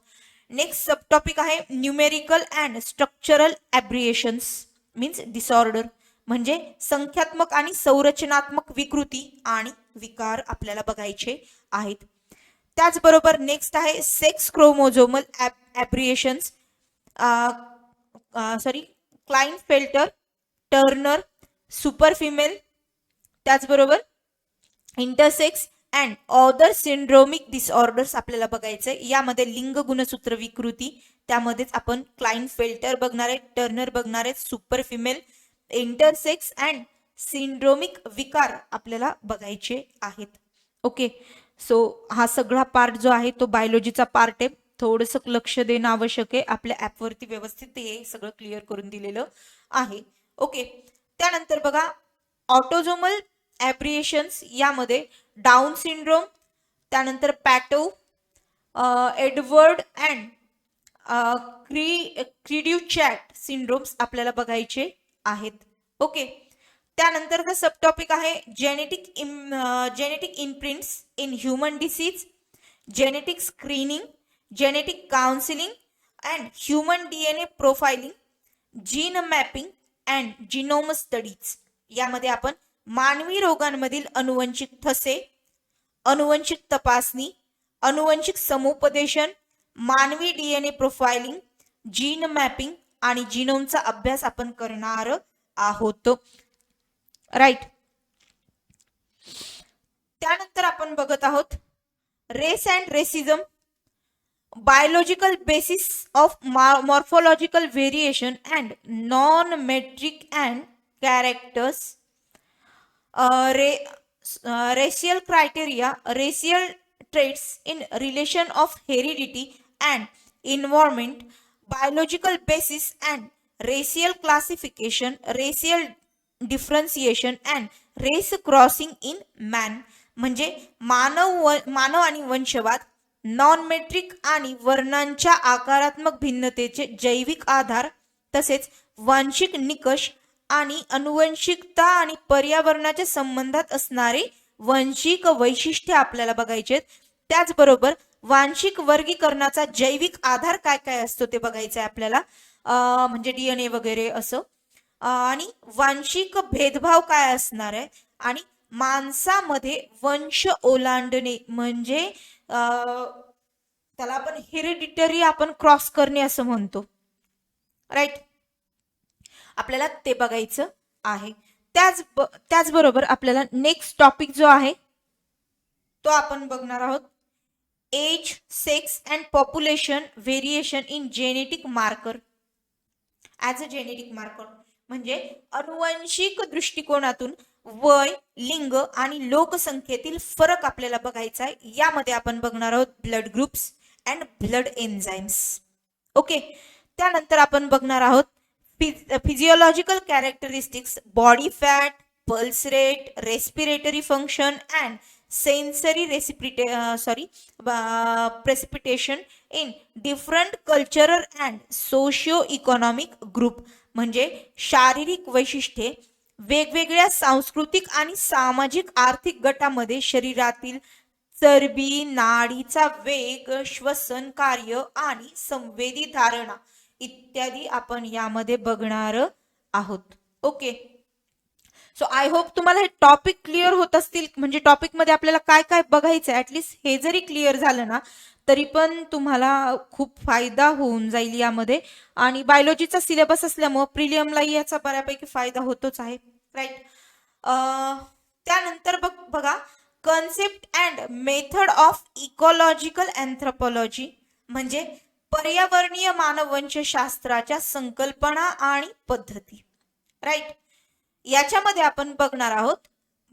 Speaker 1: नेक्स्ट सब टॉपिक आहे numerical and structural aberrations means disorder, म्हणजे संख्यात्मक आणि संरचनात्मक विकृती आणि विकार आपल्याला बघायचे आहेत. त्याचबरोबर नेक्स्ट आहे sex chromosomal aberrations, Klinefelter, Turner, super female, त्याचबरोबर intersex and other syndromic disorders आपल्याला बघायचे. यामध्ये लिंग गुणसूत्र विकृती, त्यामध्येच आपण क्लाइनफेल्टर बघणार आहे, टर्नर बघणार आहे, super female, intersex and syndromic विकार आपल्याला बघायचे आहेत. ओके, सो हा सगळा पार्ट जो आहे तो बायोलॉजीचा पार्ट आहे. थोडंसं लक्ष देणं आवश्यक आहे. आपल्या ॲपवरती व्यवस्थित हे सगळं क्लिअर करून दिलेलं आहे. ओके, त्यानंतर बघा ऑटोझोमल ॲब्रिएशन्स, यामध्ये डाऊन सिंड्रोम, त्यानंतर पॅटो, एडवर्ड अँड क्रिड्यूचॅट सिंड्रोम्स आपल्याला बघायचे आहेत. ओके, त्यानंतरचा सब टॉपिक आहे genetic imprints in human disease, genetic screening, genetic counselling and human DNA profiling, gene mapping and genome studies. यामध्ये आपण मानवी रोगांमधील अनुवंशिक ठसे, अनुवंशिक तपासणी, अनुवंशिक समुपदेशन, मानवी DNA प्रोफाइलिंग, जीन मॅपिंग आणि जिनोमचा अभ्यास आपण करणार आहोत, राईट. त्यानंतर आपण बघत आहोत race and racism, biological basis of morphological variation and non metric and characters, racial criteria, racial traits in relation of heredity and environment, biological basis and racial classification, racial differentiation and race crossing in man. म्हणजे मानव आणि वंशवाद, non metric आणि वर्णांच्या आकारात्मक भिन्नतेचे जैविक आधार, तसेच वांशिक निकष आणि अनुवंशिकता आणि पर्यावरणाच्या संबंधात असणारे वांशिक वैशिष्ट्य आपल्याला बघायचे. त्याचबरोबर वांशिक वर्गीकरणाचा जैविक आधार काय काय असतो ते बघायचं आहे आपल्याला, म्हणजे DNA वगैरे असं, आणि वांशिक भेदभाव काय असणार आहे, आणि माणसामध्ये वंश ओलांडणे म्हणजे त्याला आपण हेरिडिटरी आपण क्रॉस करणे असं म्हणतो, राईट. आपल्याला ते बघायचं आहे. त्याचबरोबर आपल्याला नेक्स्ट टॉपिक जो आहे तो आपण बघणार आहोत age, sex and population variation in genetic marker as a genetic marker, म्हणजे अनुवंशिक दृष्टिकोनातून वय, लिंग आणि लोकसंख्येतील फरक आपल्याला बघायचा आहे. यामध्ये आपण बघणार आहोत blood groups and blood enzymes. Okay, त्यानंतर आपण बघणार आहोत physiological characteristics, body fat, pulse rate, respiratory function and sensory precipitation in different cultural and socio economic group, म्हणजे शारीरिक वैशिष्ट्ये वेगवेगळ्या सांस्कृतिक आणि सामाजिक आर्थिक गटामध्ये शरीरातील चरबी, नाडीचा वेग, श्वसन कार्य आणि संवेदी धारणा इत्यादी आपण यामध्ये बघणार आहोत. ओके, सो आय होप तुम्हाला हे टॉपिक क्लिअर होत असतील. म्हणजे टॉपिक मध्ये आपल्याला काय काय बघायचं आहे, ऍटलीस्ट हे जरी क्लिअर झालं ना तरी पण तुम्हाला खूप फायदा होऊन जाईल यामध्ये. आणि बायोलॉजीचा सिलेबस असल्यामुळे प्रिलियमला याचा बऱ्यापैकी फायदा होतोच आहे. राईट. त्यानंतर बघा concept and method of ecological anthropology म्हणजे पर्यावरणीय मानववंशशास्त्राच्या संकल्पना आणि पद्धती. राईट. याच्यामध्ये आपण बघणार आहोत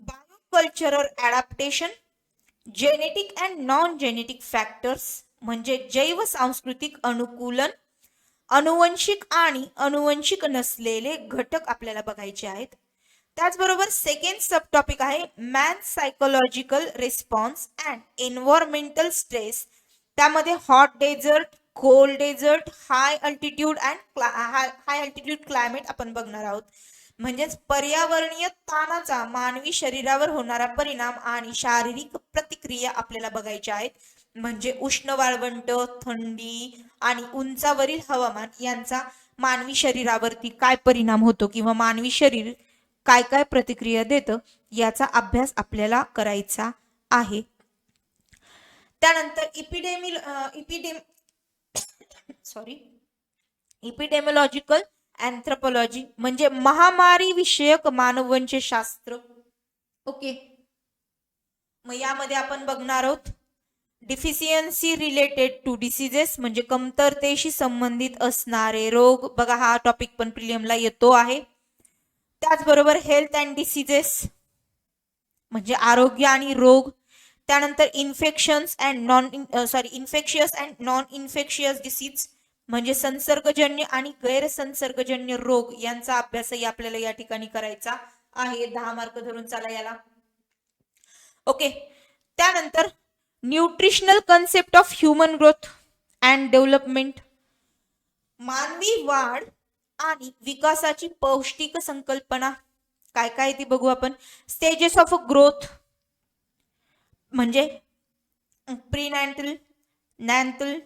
Speaker 1: biocultural adaptation, genetic and non genetic factors म्हणजे जैव सांस्कृतिक अनुकूलन, अनुवंशिक आणि अनुवंशिक नसलेले घटक आपल्याला बघायचे आहेत. त्याचबरोबर सेकंड सब टॉपिक आहे man psychological response and environmental stress. त्यामध्ये hot desert, cold desert, high altitude climate आपण बघणार आहोत. म्हणजेच पर्यावरणीय ताणाचा मानवी शरीरावर होणारा परिणाम आणि शारीरिक प्रतिक्रिया आपल्याला बघायच्या आहेत. म्हणजे उष्ण वाळवंट, थंडी आणि उंचावरील हवामान यांचा मानवी शरीरावरती काय परिणाम होतो किंवा मानवी शरीर काय काय प्रतिक्रिया देतं याचा अभ्यास आपल्याला करायचा आहे. त्यानंतर इपिडेमिलॉजिकल अँथ्रोपॉलॉजी म्हणजे महामारी विषयक मानववंशशास्त्र. ओके. मग यामध्ये आपण बघणार आहोत डिफिशियन्सी रिलेटेड टू डिसीजेस म्हणजे कमतरतेशी संबंधित असणारे रोग. बघा हा टॉपिक पण प्रिलियमला येतो आहे. त्याचबरोबर हेल्थ अँड डिसीजेस म्हणजे आरोग्य आणि रोग. त्यानंतर infectious and non infectious disease म्हणजे संसर्गजन्य आणि गैरसंसर्गजन्य रोग यांचा अभ्यासही आपल्याला या ठिकाणी करायचा आहे. 10 मार्क धरून चला याला. ओके. त्यानंतर nutritional concept of human growth and development मानवी वाढ आणि विकासाची पौष्टिक संकल्पना काय काय ती बघू आपण. स्टेजेस ऑफ ग्रोथ म्हणजे प्रीनॅटल, नॅन्टल,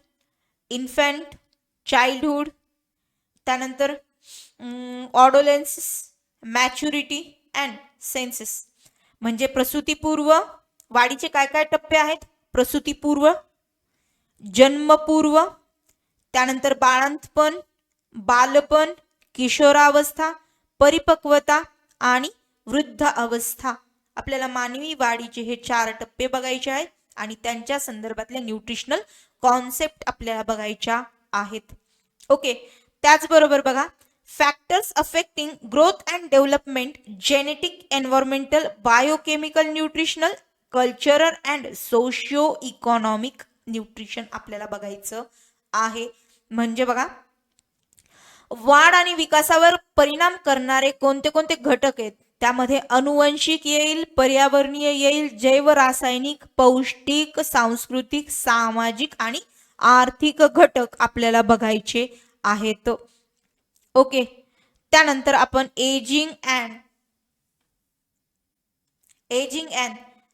Speaker 1: इन्फंट, चाइल्डहुड. त्यानंतर ऑडोलेन्सिस, मॅच्युरिटी अँड सेन्सिस म्हणजे प्रसूतीपूर्व वाढीचे काय काय टप्पे आहेत. प्रसूतीपूर्व, जन्मपूर्व, त्यानंतर बाळंतपण, बालपण, किशोरावस्था, परिपक्वता आणि वृद्ध अवस्था. आपल्याला मानवी वाढीचे हे 4 टप्पे बघायचे आहेत आणि त्यांच्या संदर्भातल्या न्यूट्रिशनल कॉन्सेप्ट आपल्याला बघायच्या आहेत. ओके. त्याचबरोबर बघा factors affecting growth and development, genetic, environmental, biochemical, nutritional, cultural and socio economic nutrition आपल्याला बघायचं आहे. म्हणजे बघा वाढ आणि विकासावर परिणाम करणारे कोणते कोणते घटक आहेत. त्यामध्ये अनुवंशिक येईल, पर्यावरणीय येईल, जैव रासायनिक, पौष्टिक, सांस्कृतिक, सामाजिक आणि आर्थिक घटक आपल्याला बघायचे आहेत. ओके. त्यानंतर आपण एजिंग अँड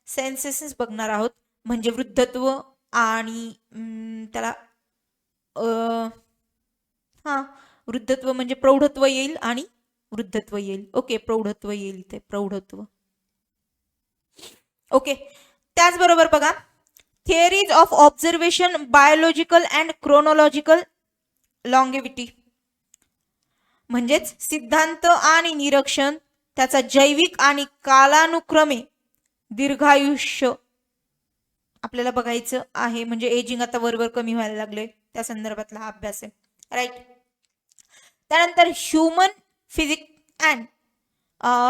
Speaker 1: सेन्सेस बघणार आहोत म्हणजे वृद्धत्व आणि त्याला वृद्धत्व म्हणजे प्रौढत्व येईल आणि वृद्धत्व येईल. ओके. प्रौढत्व येईल इथे प्रौढत्व. ओके. त्याचबरोबर बघा theories of observation, biological and chronological longevity म्हणजेच सिद्धांत आणि निरीक्षण, त्याचा जैविक आणि कालानुक्रमे दीर्घायुष्य आपल्याला बघायचं आहे. म्हणजे एजिंग आता बरोबर कमी व्हायला लागले त्या संदर्भातला हा अभ्यास आहे. राईट. त्यानंतर ह्युमन फिजिक अँड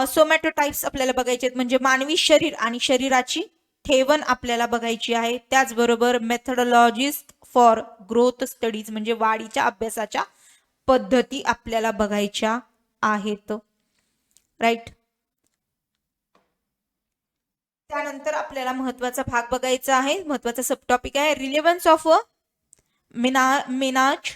Speaker 1: सोमॅटोटाइप्स आपल्याला बघायचे आहेत म्हणजे मानवी शरीर आणि शरीराची ठेवण आपल्याला बघायची आहे. त्याचबरोबर मेथडॉलॉजीज फॉर ग्रोथ स्टडीज म्हणजे वाढीच्या अभ्यासाच्या पद्धती आपल्याला बघायच्या आहेत. राईट. त्यानंतर आपल्याला महत्वाचा भाग बघायचा आहे. महत्वाचा सब टॉपिक आहे relevance of menarche,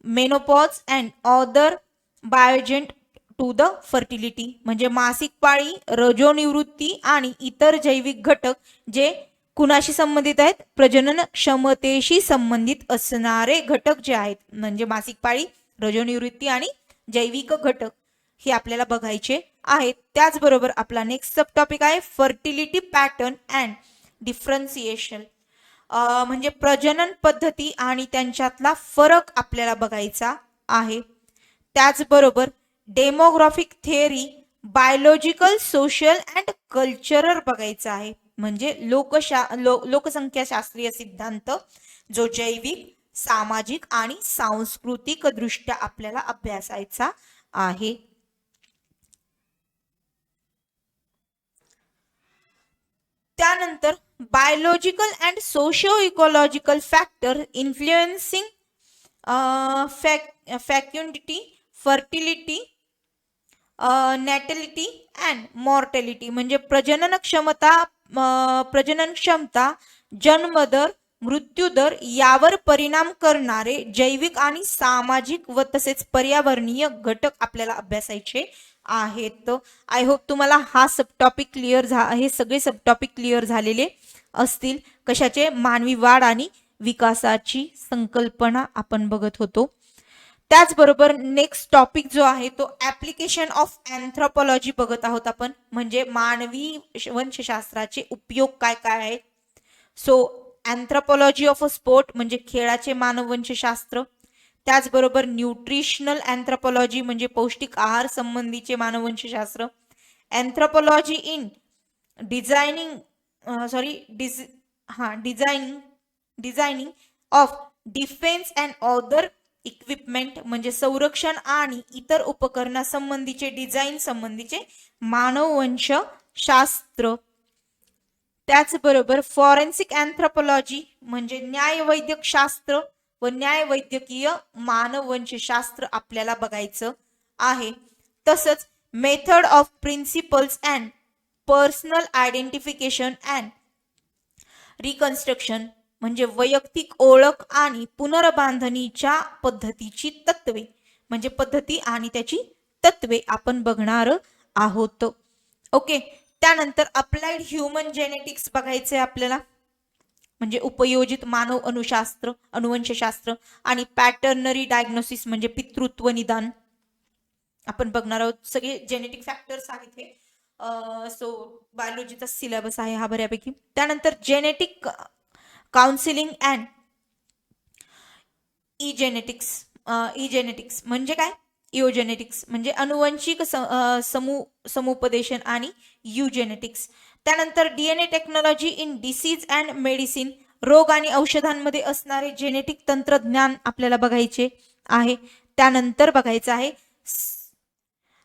Speaker 1: menopause and other bioevents to the fertility म्हणजे मासिक पाळी, रजोनिवृत्ती आणि इतर जैविक घटक जे कुणाशी संबंधित आहेत. प्रजनन क्षमतेशी संबंधित असणारे घटक जे आहेत म्हणजे मासिक पाळी, रजोनिवृत्ती आणि जैविक घटक हे आपल्याला बघायचे आहेत. त्याचबरोबर आपला नेक्स्ट सब टॉपिक आहे फर्टिलिटी पॅटर्न अँड डिफरन्सिएशन म्हणजे प्रजनन पद्धती आणि त्यांच्यातला फरक आपल्याला बघायचा आहे. त्याचबरोबर demographic theory, biological, social and cultural बघायचं आहे. म्हणजे लोकसंख्याशास्त्रीय सिद्धांत जो जैविक, सामाजिक आणि सांस्कृतिक दृष्ट्या आपल्याला अभ्यासायचा आहे. त्यानंतर biological and socio ecological factor influencing fecundity, fertility, natality and mortality म्हणजे प्रजनन क्षमता, जन्मदर, मृत्यूदर यावर परिणाम करणारे जैविक आणि सामाजिक व तसेच पर्यावरणीय घटक आपल्याला अभ्यासायचे आहेत. आय होप तुम्हाला हा सब टॉपिक क्लिअर हे सगळे सब टॉपिक क्लिअर झालेले असतील. कशाचे? मानवी वाढ आणि विकासाची संकल्पना आपण बघत होतो. त्याचबरोबर नेक्स्ट टॉपिक जो आहे तो ऍप्लिकेशन ऑफ अँथ्रोपॉलॉजी बघत आहोत आपण. म्हणजे मानवी वंशशास्त्राचे उपयोग काय काय आहेत. So anthropology of a sport म्हणजे खेळाचे मानव वंशशास्त्र. त्याचबरोबर न्यूट्रिशनल अँथ्रोपॉलॉजी म्हणजे पौष्टिक आहार संबंधीचे मानव वंशशास्त्र. Anthropology in designing designing of defence and other equipment म्हणजे संरक्षण आणि इतर उपकरणासंबंधीचे डिझाईन संबंधीचे मानववंश शास्त्र. त्याचबरोबर फॉरेन्सिक अँथ्रोपॉलॉजी म्हणजे न्यायवैद्यक शास्त्र व न्यायवैद्यकीय मानववंशशास्त्र आपल्याला बघायचं आहे. तसंच method of principles and personal identification and reconstruction म्हणजे वैयक्तिक ओळख आणि पुनर्बांधणीच्या पद्धतीची तत्वे म्हणजे पद्धती आणि त्याची तत्वे आपण बघणार आहोत. ओके. त्यानंतर अप्लाइड ह्युमन जेनेटिक्स बघायचे आपल्याला म्हणजे उपयोजित मानव अनुवंशशास्त्र आणि पॅटर्नरी डायग्नोसिस म्हणजे पितृत्व निदान आपण बघणार आहोत. सगळे जेनेटिक फॅक्टर्स आहेत हे. सो बायोलॉजीचा सिलेबस आहे हा बऱ्यापैकी. त्यानंतर जेनेटिक काउन्सिलिंग अँड इजेनेटिक्स म्हणजे काय? इओजेनेटिक्स म्हणजे अनुवंशिक समुपदेशन आणि युजेनेटिक्स. त्यानंतर DNA technology in disease and medicine रोग आणि औषधांमध्ये असणारे जेनेटिक तंत्रज्ञान आपल्याला बघायचे आहे. त्यानंतर बघायचं आहे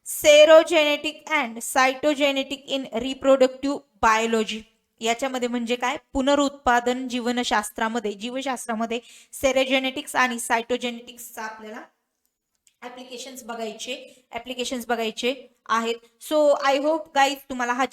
Speaker 1: सेरोजेनेटिक अँड सायटोजेनेटिक इन रिप्रोडक्टिव्ह बायोलॉजी. याच्यामध्ये म्हणजे काय? पुनरुत्पादन जीवशास्त्रामध्ये सेरोजेनेटिक्स आणि सायटोजेनेटिक्सचा आपल्याला ऍप्लिकेशन्स बघायचे आहेत. सो आय होप गाईज तुम्हाला हा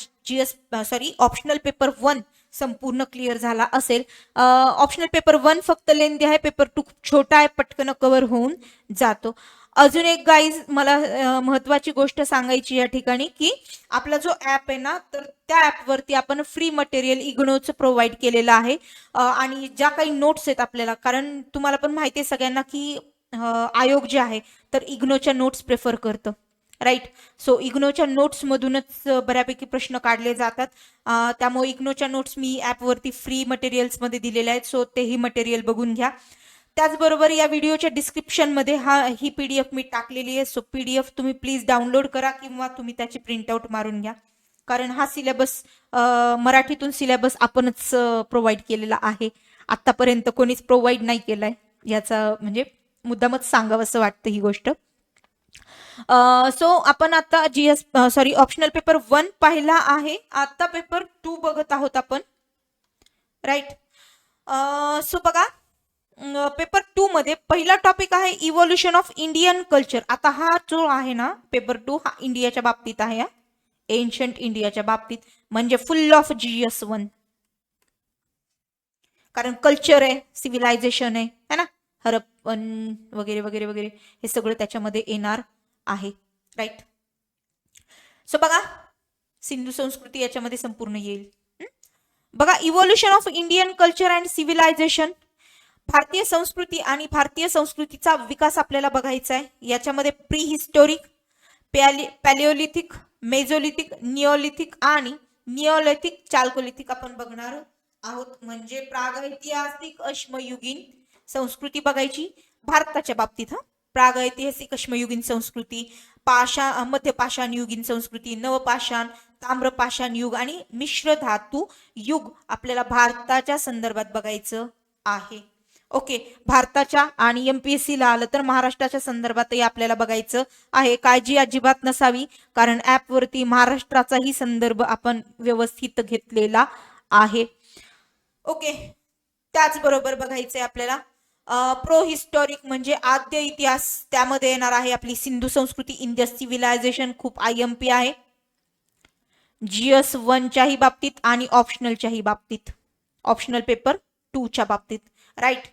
Speaker 1: ऑप्शनल पेपर 1 संपूर्ण क्लिअर झाला असेल. ऑप्शनल पेपर 1 फक्त लेंदी आहे, पेपर 2 छोटा आहे, पटकन कव्हर होऊन जातो. अजून एक गाईज मला महत्वाची गोष्ट सांगायची या ठिकाणी की आपला जो ऍप आहे ना तर त्या ऍपवरती आपण फ्री मटेरियल इग्नोचं प्रोव्हाइड केलेलं आहे. आणि ज्या काही नोट्स आहेत आपल्याला, कारण तुम्हाला पण माहिती आहे सगळ्यांना की आयोग जे आहे तर इग्नोच्या नोट्स प्रेफर करतं, राईट. सो इग्नोच्या नोट्स मधूनच बऱ्यापैकी प्रश्न काढले जातात. त्यामुळे इग्नोच्या नोट्स मी ऍपवरती फ्री मटेरियल्स मध्ये दिलेले आहेत. सो तेही मटेरियल बघून घ्या. त्याचबरोबर या व्हिडिओच्या डिस्क्रिप्शन मध्ये ही पीडीएफ मी टाकलेली आहे. सो पीडीएफ तुम्ही प्लीज डाउनलोड करा किंवा तुम्ही त्याची प्रिंटआउट मारून घ्या, कारण हा सिलेबस मराठीतून सिलेबस आपणच प्रोव्हाइड केलेला आहे. आतापर्यंत कोणीच प्रोव्हाइड नाही केलाय, याचा म्हणजे मुद्दामच सांगावं असं वाटतं ही गोष्ट. सो आपण आता ऑप्शनल पेपर 1 पाहिला आहे. आता पेपर 2 बघत आहोत आपण, राईट. सो बघा, पेपर 2 मध्ये पहिला टॉपिक आहे इव्होल्युशन ऑफ इंडियन कल्चर. आता हा जो आहे ना पेपर 2 हा इंडियाच्या बाबतीत आहे, एन्शंट इंडियाच्या बाबतीत, म्हणजे फुल ऑफ GS1, कारण कल्चर आहे, सिव्हिलायझेशन आहे ना, हरप्पन वगैरे वगैरे वगैरे हे सगळं त्याच्यामध्ये येणार आहे, राईट. सो बघा, सिंधू संस्कृती याच्यामध्ये संपूर्ण येईल. बघा, evolution of Indian culture and civilisation, भारतीय संस्कृती आणि भारतीय संस्कृतीचा विकास आपल्याला बघायचा आहे. याच्यामध्ये प्री हिस्टोरिक, पॅलिओलिथिक, मेझोलिथिक, निओलिथिक आणि निओलिथिक, चाल्कोलिथिक आपण बघणार आहोत. म्हणजे प्रागैतिहासिक अश्मयुगीन संस्कृती बघायची भारताच्या बाबतीत. प्रागैतिहासिक अश्मयुगीन संस्कृती, मध्यपाषाण युगीन संस्कृती, नवपाषाण, ताम्रपाषाण युग आणि मिश्र धातू युग आपल्याला भारताच्या संदर्भात बघायचं आहे. ओके, भारताच्या आणि MPSC ला आलं तर महाराष्ट्राच्या संदर्भातही आपल्याला बघायचं आहे. काळजी अजिबात नसावी, कारण ऍप वरती महाराष्ट्राचाही संदर्भ आपण व्यवस्थित घेतलेला आहे. ओके, त्याचबरोबर बघायचंय आपल्याला प्रो हिस्टॉरिक म्हणजे आद्य इतिहास, त्यामध्ये येणार आहे आपली सिंधू संस्कृती, इंडस सिव्हिलायझेशन, खूप IMP आहे GS 1च्याही बाबतीत आणि ऑप्शनलच्याही बाबतीत, ऑप्शनल पेपर 2च्या बाबतीत, राईट.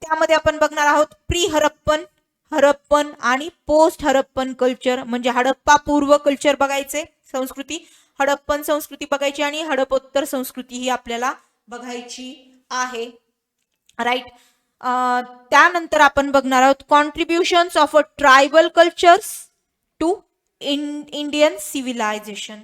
Speaker 1: त्यामध्ये आपण बघणार आहोत प्री हरप्पन, हरप्पन आणि पोस्ट हरप्पन कल्चर, म्हणजे हडप्पा पूर्व कल्चर बघायचे संस्कृती, हडप्पन संस्कृती बघायची आणि हडप्पोत्तर संस्कृती ही आपल्याला बघायची आहे, राईट. त्यानंतर आपण बघणार आहोत contributions of a tribal cultures to Indian civilisation.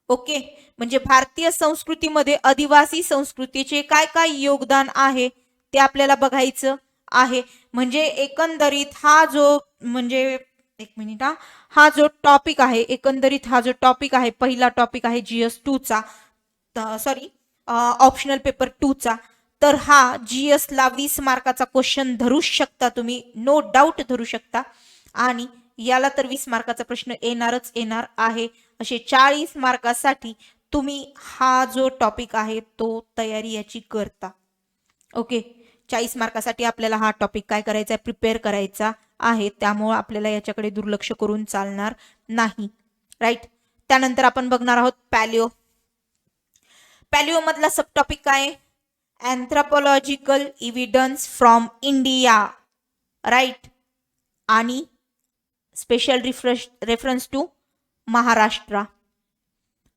Speaker 1: Okay, म्हणजे भारतीय संस्कृतीमध्ये आदिवासी संस्कृतीचे काय काय योगदान आहे ते आपल्याला बघायचं आहे. म्हणजे एकंदरीत हा जो म्हणजे एक मिनिट हा जो टॉपिक आहे, एकंदरीत हा जो टॉपिक आहे, पहिला टॉपिक आहे GS 2चा, सॉरी ऑप्शनल पेपर 2चा, तर हा GS ला 20 मार्काचा क्वेश्चन धरू शकता तुम्ही, नो डाऊट धरू शकता, आणि याला तर 20 मार्काचा प्रश्न येणारच येणार आहे. असे 40 मार्कासाठी तुम्ही हा जो टॉपिक आहे तो तयारी याची करता. ओके, 40 मार्कासाठी आपल्याला हा टॉपिक काय करायचा आहे, प्रिपेअर करायचा आहे, त्यामुळे आपल्याला याच्याकडे दुर्लक्ष करून चालणार नाही, राईट. त्यानंतर आपण बघणार आहोत पॅलिओ. पॅलिओ मधला सब टॉपिक काय, anthropological evidence from India, right, आणि special reference to Maharashtra.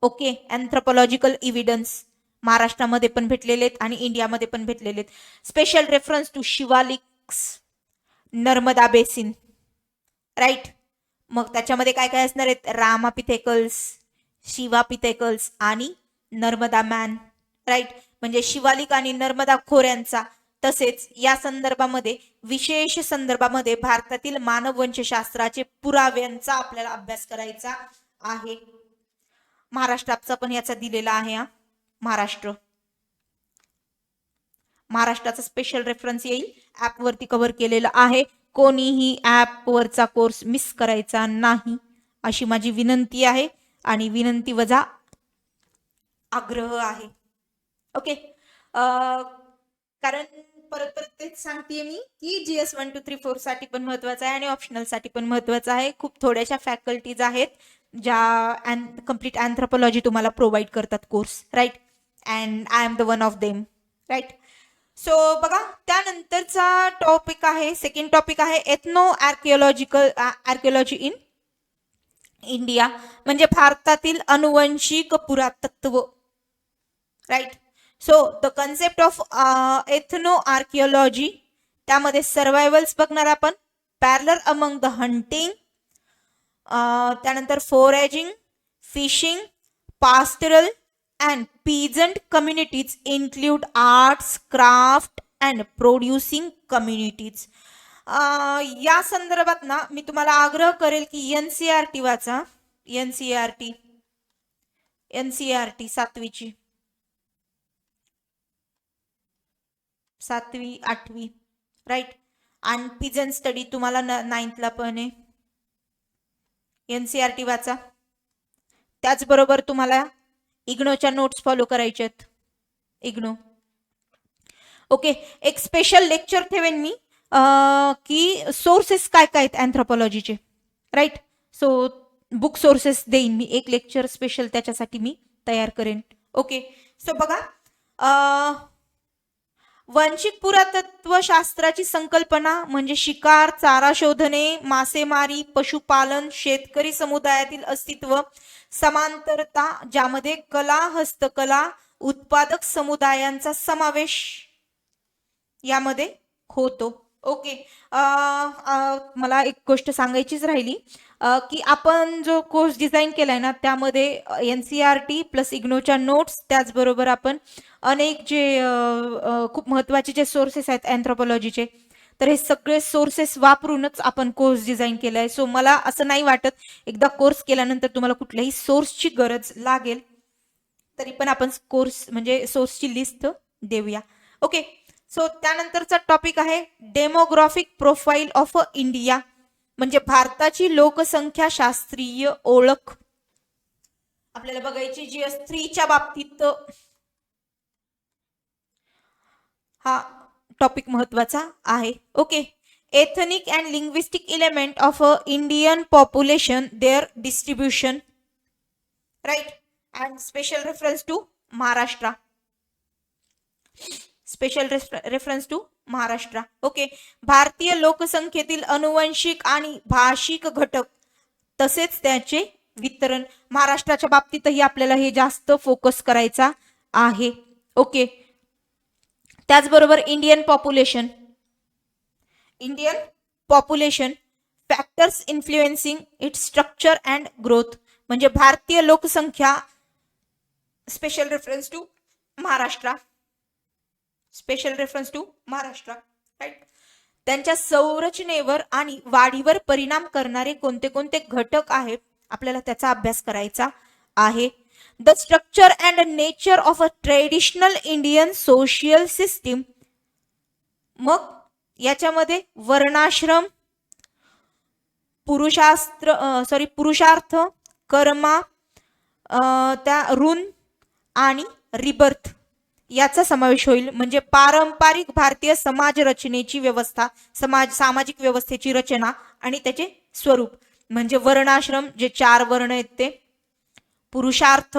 Speaker 1: Okay, anthropological evidence महाराष्ट्रामध्ये पण भेटलेले आहेत आणि इंडियामध्ये पण भेटलेले आहेत. Special reference to Siwaliks, Narmada basin, right. मग त्याच्यामध्ये काय काय असणार आहेत, रामापिथेकल्स, शिवापिथेकल्स आणि नर्मदा मॅन, राईट. म्हणजे शिवालिक आणि नर्मदा खोऱ्यांचा, तसेच या संदर्भामध्ये विशेष संदर्भामध्ये भारतातील मानववंशशास्त्राचे पुराव्यांचा आपल्याला अभ्यास करायचा आहे. महाराष्ट्राचा पण याचा दिलेला आहे हा, महाराष्ट्राचा स्पेशल रेफरन्स येईल, ऍप वरती कव्हर केलेला आहे. कोणीही ऍप वरचा कोर्स मिस करायचा नाही अशी माझी विनंती आहे, आणि विनंती वजा आग्रह आहे. ओके, कारण परत परत तेच सांगतेय मी की GS 1 2 3 4 साठी पण महत्वाचं आहे आणि ऑप्शनल साठी पण महत्वाचं आहे. खूप थोड्याशा फॅकल्टीज आहेत ज्या कम्प्लीट अँथ्रोपॉलॉजी तुम्हाला प्रोव्हाइड करतात course, right, and I am the one of them, right. So बघा, त्यानंतरचा टॉपिक आहे, सेकंड टॉपिक आहे एथनो आर्किओलॉजी इन इंडिया, म्हणजे भारतातील अनुवंशिक पुरातत्व, right. So the concept of ethno archaeology, त्यामध्ये सर्वायवल्स बघणार आपण, पॅरलर अमंग द हंटिंग, त्यानंतर foraging, fishing, pastoral and peasant communities include arts, craft and producing communities. या संदर्भात ना मी तुम्हाला आग्रह करेल की NCERT वाचा, NCERT 7वीची, 7वी 8वी, राईट. आणि पिजन स्टडी तुम्हाला 9thला पण आहे, NCERT वाचा. त्याचबरोबर तुम्हाला इग्नोच्या नोट्स फॉलो करायच्यात, इग्नो. ओके, एक स्पेशल लेक्चर ठेवेन मी की सोर्सेस काय काय आहेत अँथ्रोपॉलॉजीचे, राईट. सो बुक सोर्सेस देईन मी, एक लेक्चर स्पेशल त्याच्यासाठी मी तयार करेन. ओके, सो बघा, वंशिक पुरातत्व शास्त्राची संकल्पना म्हणजे शिकार, चारा शोधणे, मासेमारी, पशुपालन, शेतकरी समुदायातील अस्तित्व, समांतरता, ज्यामध्ये कला, हस्तकला, उत्पादक समुदायांचा समावेश यामध्ये होतो. ओके, मला एक गोष्ट सांगायचीच राहिली की आपण जो कोर्स डिझाईन केलाय ना त्यामध्ये NCERT प्लस इग्नोच्या नोट्स, त्याचबरोबर आपण अनेक जे खूप महत्वाचे जे सोर्सेस आहेत अँथ्रोपॉलॉजीचे तर हे सगळे सोर्सेस वापरूनच आपण कोर्स डिझाईन केलाय. सो मला असं नाही वाटत एकदा कोर्स केल्यानंतर तुम्हाला कुठल्याही सोर्सची गरज लागेल, तरी पण आपण कोर्स म्हणजे सोर्सची लिस्ट देऊया. ओके, सो त्यानंतरचा टॉपिक आहे डेमोग्राफिक प्रोफाईल ऑफ इंडिया, म्हणजे भारताची लोकसंख्या शास्त्रीय ओळख. आपल्याला बघायची GS3च्या बाबतीत हा टॉपिक महत्वाचा आहे. Okay, ethnic and linguistic element of Indian population, their distribution, right, and special reference to Maharashtra. Special reference to Maharashtra. Okay, भारतीय लोकसंख्येतील अनुवंशिक आणि भाषिक घटक तसेच त्याचे वितरण. महाराष्ट्राच्या बाबतीतही आपल्याला हे जास्त फोकस करायचा आहे. ओके, त्याचबरोबर Indian population factors influencing its structure and growth, म्हणजे भारतीय लोकसंख्या, special reference to Maharashtra, right. त्यांच्या संरचनेवर आणि वाढीवर परिणाम करणारे कोणते कोणते घटक आहेत आपल्याला त्याचा अभ्यास करायचा आहे. The structure and nature of a traditional Indian social system. मग याच्यामध्ये वर्णाश्रम, पुरुषार्थ, कर्मा, त्या ऋण आणि रिबर्थ याचा समावेश होईल. म्हणजे पारंपरिक भारतीय समाज रचनेची व्यवस्था, सामाजिक व्यवस्थेची रचना आणि त्याचे स्वरूप, म्हणजे वर्णाश्रम जे 4 वर्ण आहेत ते, पुरुषार्थ,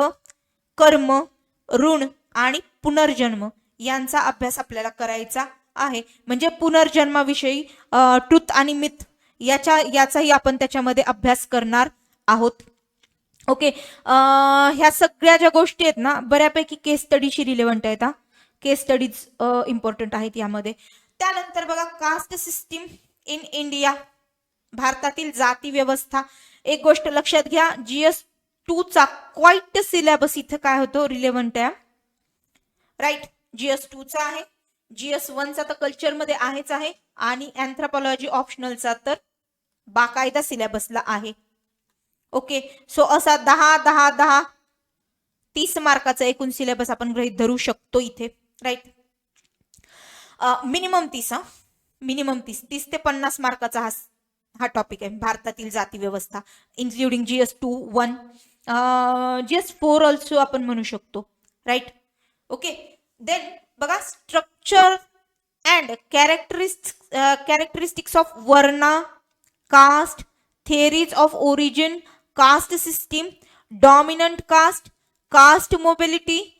Speaker 1: कर्म, ऋण आणि पुनर्जन्म यांचा अभ्यास आपल्याला करायचा आहे. म्हणजे पुनर्जन्माविषयी ट्रुथ आणि मिथ याचाही आपण त्याच्यामध्ये अभ्यास करणार आहोत. ओके, ह्या सगळ्या ज्या गोष्टी आहेत ना बऱ्यापैकी केस स्टडीशी रिलेव्हंट आहेत. केस स्टडीज इम्पॉर्टंट आहेत यामध्ये. त्यानंतर बघा कास्ट सिस्टीम इन इंडिया, भारतातील जाती व्यवस्था. एक गोष्ट लक्षात घ्या, GS2 चा क्वाइट सिलेबस इथं काय होतो रिलेव्हंट आहे, राईट. GS2 चा आहे, GS1 चा तर कल्चर मध्ये आहेच आहे आणि अँथ्रोपॉलॉजी ऑप्शनलचा तर बाकायदा सिलेबसला आहे. ओके, सो असा 10 30 मार्काचा एकूण सिलेबस आपण गृहीत धरू शकतो इथे, राईट. मिनिमम 30 ते 50 मार्काचा हा टॉपिक आहे, भारतातील जाती व्यवस्था, इन्क्लुडिंग GS2, 1, GS4 ऑल्सो आपण म्हणू शकतो, राईट. ओके, देन बघा structure and characteristics of varna, caste, theories of origin, caste system, dominant caste, caste mobility,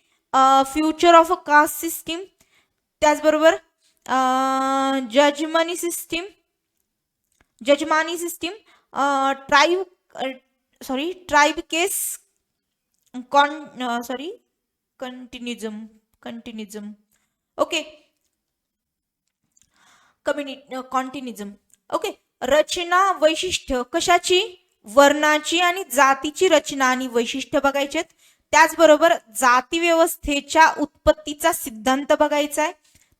Speaker 1: future of a caste system, त्याचबरोबर जजमानी सिस्टीम, ट्राइब केस, कंटिन्युझम. ओके, कॉन्टिन्युझम. ओके, रचना वैशिष्ट्य कशाची, वर्णाची आणि जातीची रचना आणि वैशिष्ट्य बघायचे. त्याचबरोबर जाती व्यवस्थेच्या उत्पत्तीचा सिद्धांत बघायचा आहे.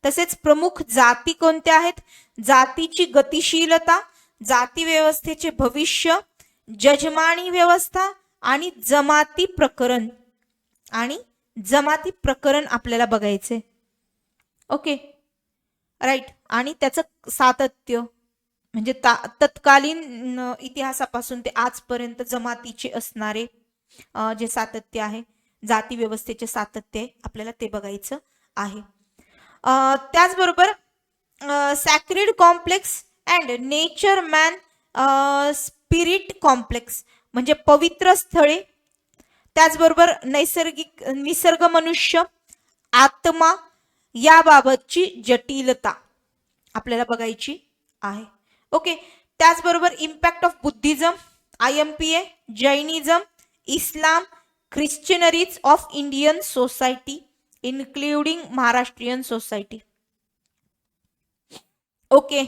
Speaker 1: तसेच प्रमुख जाती कोणत्या आहेत, जातीची गतिशीलता, जाती व्यवस्थेचे भविष्य, जजमानी व्यवस्था आणि जमाती प्रकरण आपल्याला बघायचे. Okay, right. आणि त्याचं सातत्य म्हणजे तत्कालीन इतिहासापासून ते आजपर्यंत जमातीचे असणारे जे सातत्य आहे, जाती व्यवस्थेचे सातत्य आपल्याला ते बघायचं आहे. त्याचबरोबर sacred complex and nature man spirit complex म्हणजे पवित्र स्थळे, त्याचबरोबर निसर्ग मनुष्य, आत्मा याबाबतची जटिलता आपल्याला बघायची आहे. ओके, त्याचबरोबर impact of Buddhism, IMPA, Jainism, Islam, ख्रिश्चनरीज of Indian society including Maharashtrian society. Okay,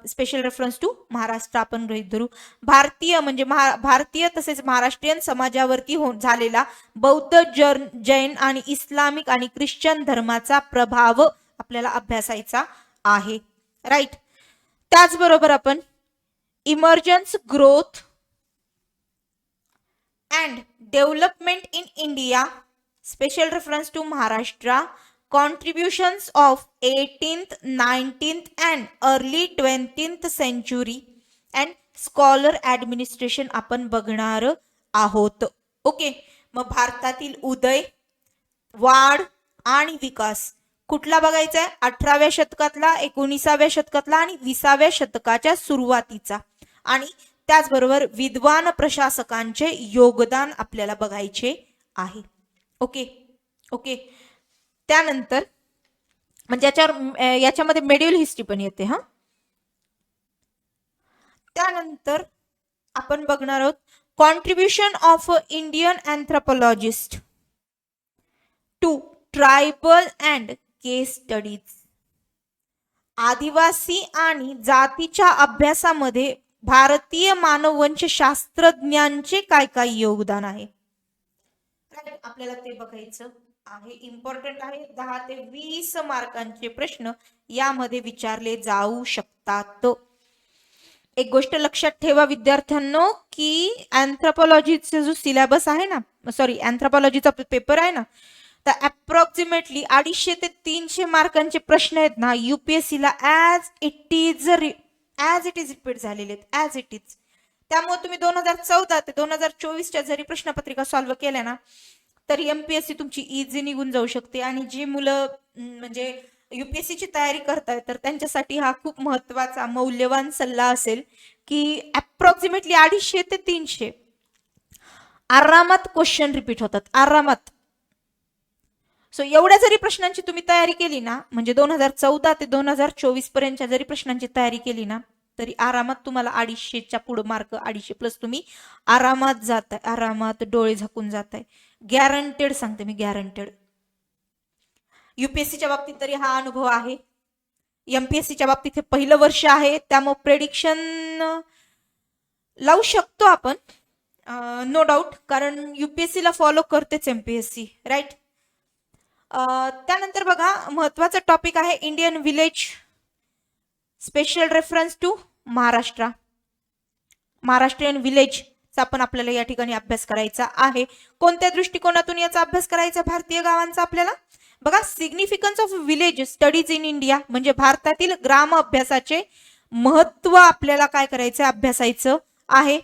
Speaker 1: special reference to Maharashtra आपण गृहीत धरू. भारतीय तसेच महाराष्ट्रीयन समाजावरती झालेला बौद्ध, जैन आणि इस्लामिक आणि ख्रिश्चन धर्माचा प्रभाव आपल्याला अभ्यासायचा आहे. राईट. त्याचबरोबर आपण emergence, growth and development in India, special reference to Maharashtra, contributions of 18th, 19th and early 20th century and scholar administration आपण बघणार आहोत. ओके, मग भारतातील उदय, वाढ आणि विकास कुठला बघायचा आहे? 18व्या शतकातला, 19व्या शतकातला आणि 20व्या शतकाच्या सुरुवातीचा. आणि त्याचबरोबर विद्वान प्रशासकांचे योगदान आपल्याला बघायचे आहे. Okay okay. त्यानंतर म्हणजे याच्यामध्ये मेडिवल हिस्ट्री पण येते. हा, त्यानंतर आपण बघणार आहोत contribution of Indian anthropologist to tribal and case studies. आदिवासी आणि जातीच्या अभ्यासामध्ये भारतीय मानववंश शास्त्रज्ञांचे काय काय योगदान आहे, आपल्याला ते बघायचं आहे. इम्पॉर्टंट आहे. 10 ते 20 मार्कांचे प्रश्न यामध्ये विचारले जाऊ शकतात. एक गोष्ट लक्षात ठेवा विद्यार्थ्यांनो की अँथ्रोपॉलॉजीचा जो सिलेबस आहे ना, सॉरी अँथ्रोपॉलॉजीचा पेपर आहे ना, तर अप्रॉक्सिमेटली 250 ते 300 मार्कांचे प्रश्न आहेत ना युपीएससी ला ऍज इट इज रिपीट झालेले आहेत, ऍज इट इज. त्यामुळे तुम्ही 2014 ते 2024च्या जरी प्रश्नपत्रिका सॉल्व्ह केल्या ना तर एमपीएससी तुमची इझी निघून जाऊ शकते. आणि जी मुलं म्हणजे युपीएससीची तयारी करतायत तर त्यांच्यासाठी हा खूप महत्वाचा मौल्यवान सल्ला असेल की अप्रॉक्सिमेटली 250 ते 300 आरामात क्वेश्चन रिपीट होतात, आरामात. सो एवढ्या जरी प्रश्नांची तुम्ही तयारी केली ना, म्हणजे 2014 ते 2024 पर्यंतच्या जरी प्रश्नांची तयारी केली ना तरी आरामात तुम्हाला 250च्या पुढे मार्क, 250 प्लस तुम्ही आरामात जाताय, आरामात डोळे झाकून जाताय. गॅरंटेड सांगते मी, गॅरंटेड. युपीएससीच्या बाबतीत तरी हा अनुभव आहे. एमपीएससीच्या बाबतीत हे पहिलं वर्ष आहे, त्यामुळे प्रेडिक्शन लावू शकतो आपण, नो डाऊट, कारण युपीएससी ला फॉलो करतेच एमपीएससी, राईट. त्यानंतर बघा महत्वाचा टॉपिक आहे Indian village, special reference to Maharashtra. Maharashtrian village आपण आपल्याला या ठिकाणी अभ्यास करायचा आहे. कोणत्या दृष्टिकोनातून याचा अभ्यास करायचा भारतीय गावांचा आपल्याला? बघा, significance of village studies in India, म्हणजे भारतातील ग्राम अभ्यासाचे महत्व आपल्याला काय करायचं, अभ्यासायचं आहे.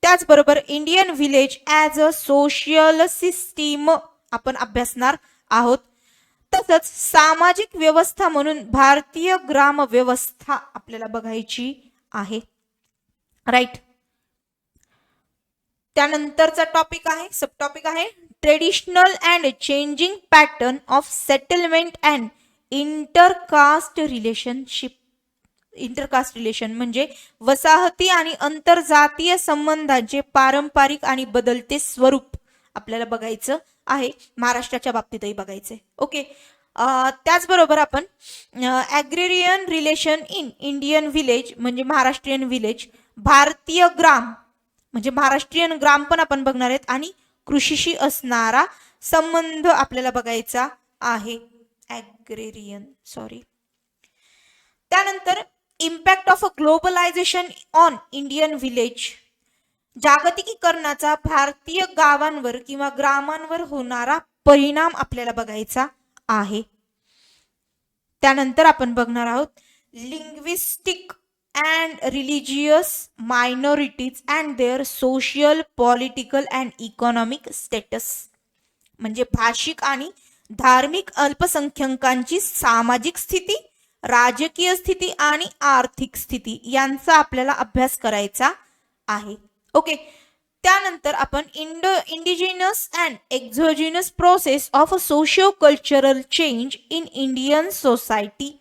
Speaker 1: त्याचबरोबर Indian village as a social system आपण अभ्यासणार आहोत. तसंच सामाजिक व्यवस्था म्हणून भारतीय ग्राम व्यवस्था आपल्याला बघायची आहे, राईट. त्यानंतरचा टॉपिक आहे, सब टॉपिक आहे traditional and changing pattern of settlement and intercaste relationship. Intercaste relation म्हणजे वसाहती आणि आंतरजातीय संबंधांचे पारंपरिक आणि बदलते स्वरूप आपल्याला बघायचं आहे. महाराष्ट्राच्या बाबतीतही बघायचंय. ओके. त्याचबरोबर आपण ॲग्रेरियन रिलेशन इन इंडियन विलेज म्हणजे महाराष्ट्रीयन विलेज, भारतीय ग्राम म्हणजे महाराष्ट्रीयन ग्राम पण आपण बघणार आहेत, आणि कृषीशी असणारा संबंध आपल्याला बघायचा आहे, ॲग्रेरियन, सॉरी. त्यानंतर impact of a globalisation on Indian village, जागतिकीकरणाचा भारतीय गावांवर किंवा ग्रामांवर होणारा परिणाम आपल्याला बघायचा आहे. त्यानंतर आपण बघणार आहोत linguistic and religious minorities and their social, political and economic status, म्हणजे भाषिक आणि धार्मिक अल्पसंख्याकांची सामाजिक स्थिती, राजकीय स्थिती आणि आर्थिक स्थिती यांचा आपल्याला अभ्यास करायचा आहे. ओके. त्यानंतर आपण indigenous and exogenous process of a socio cultural change in Indian society,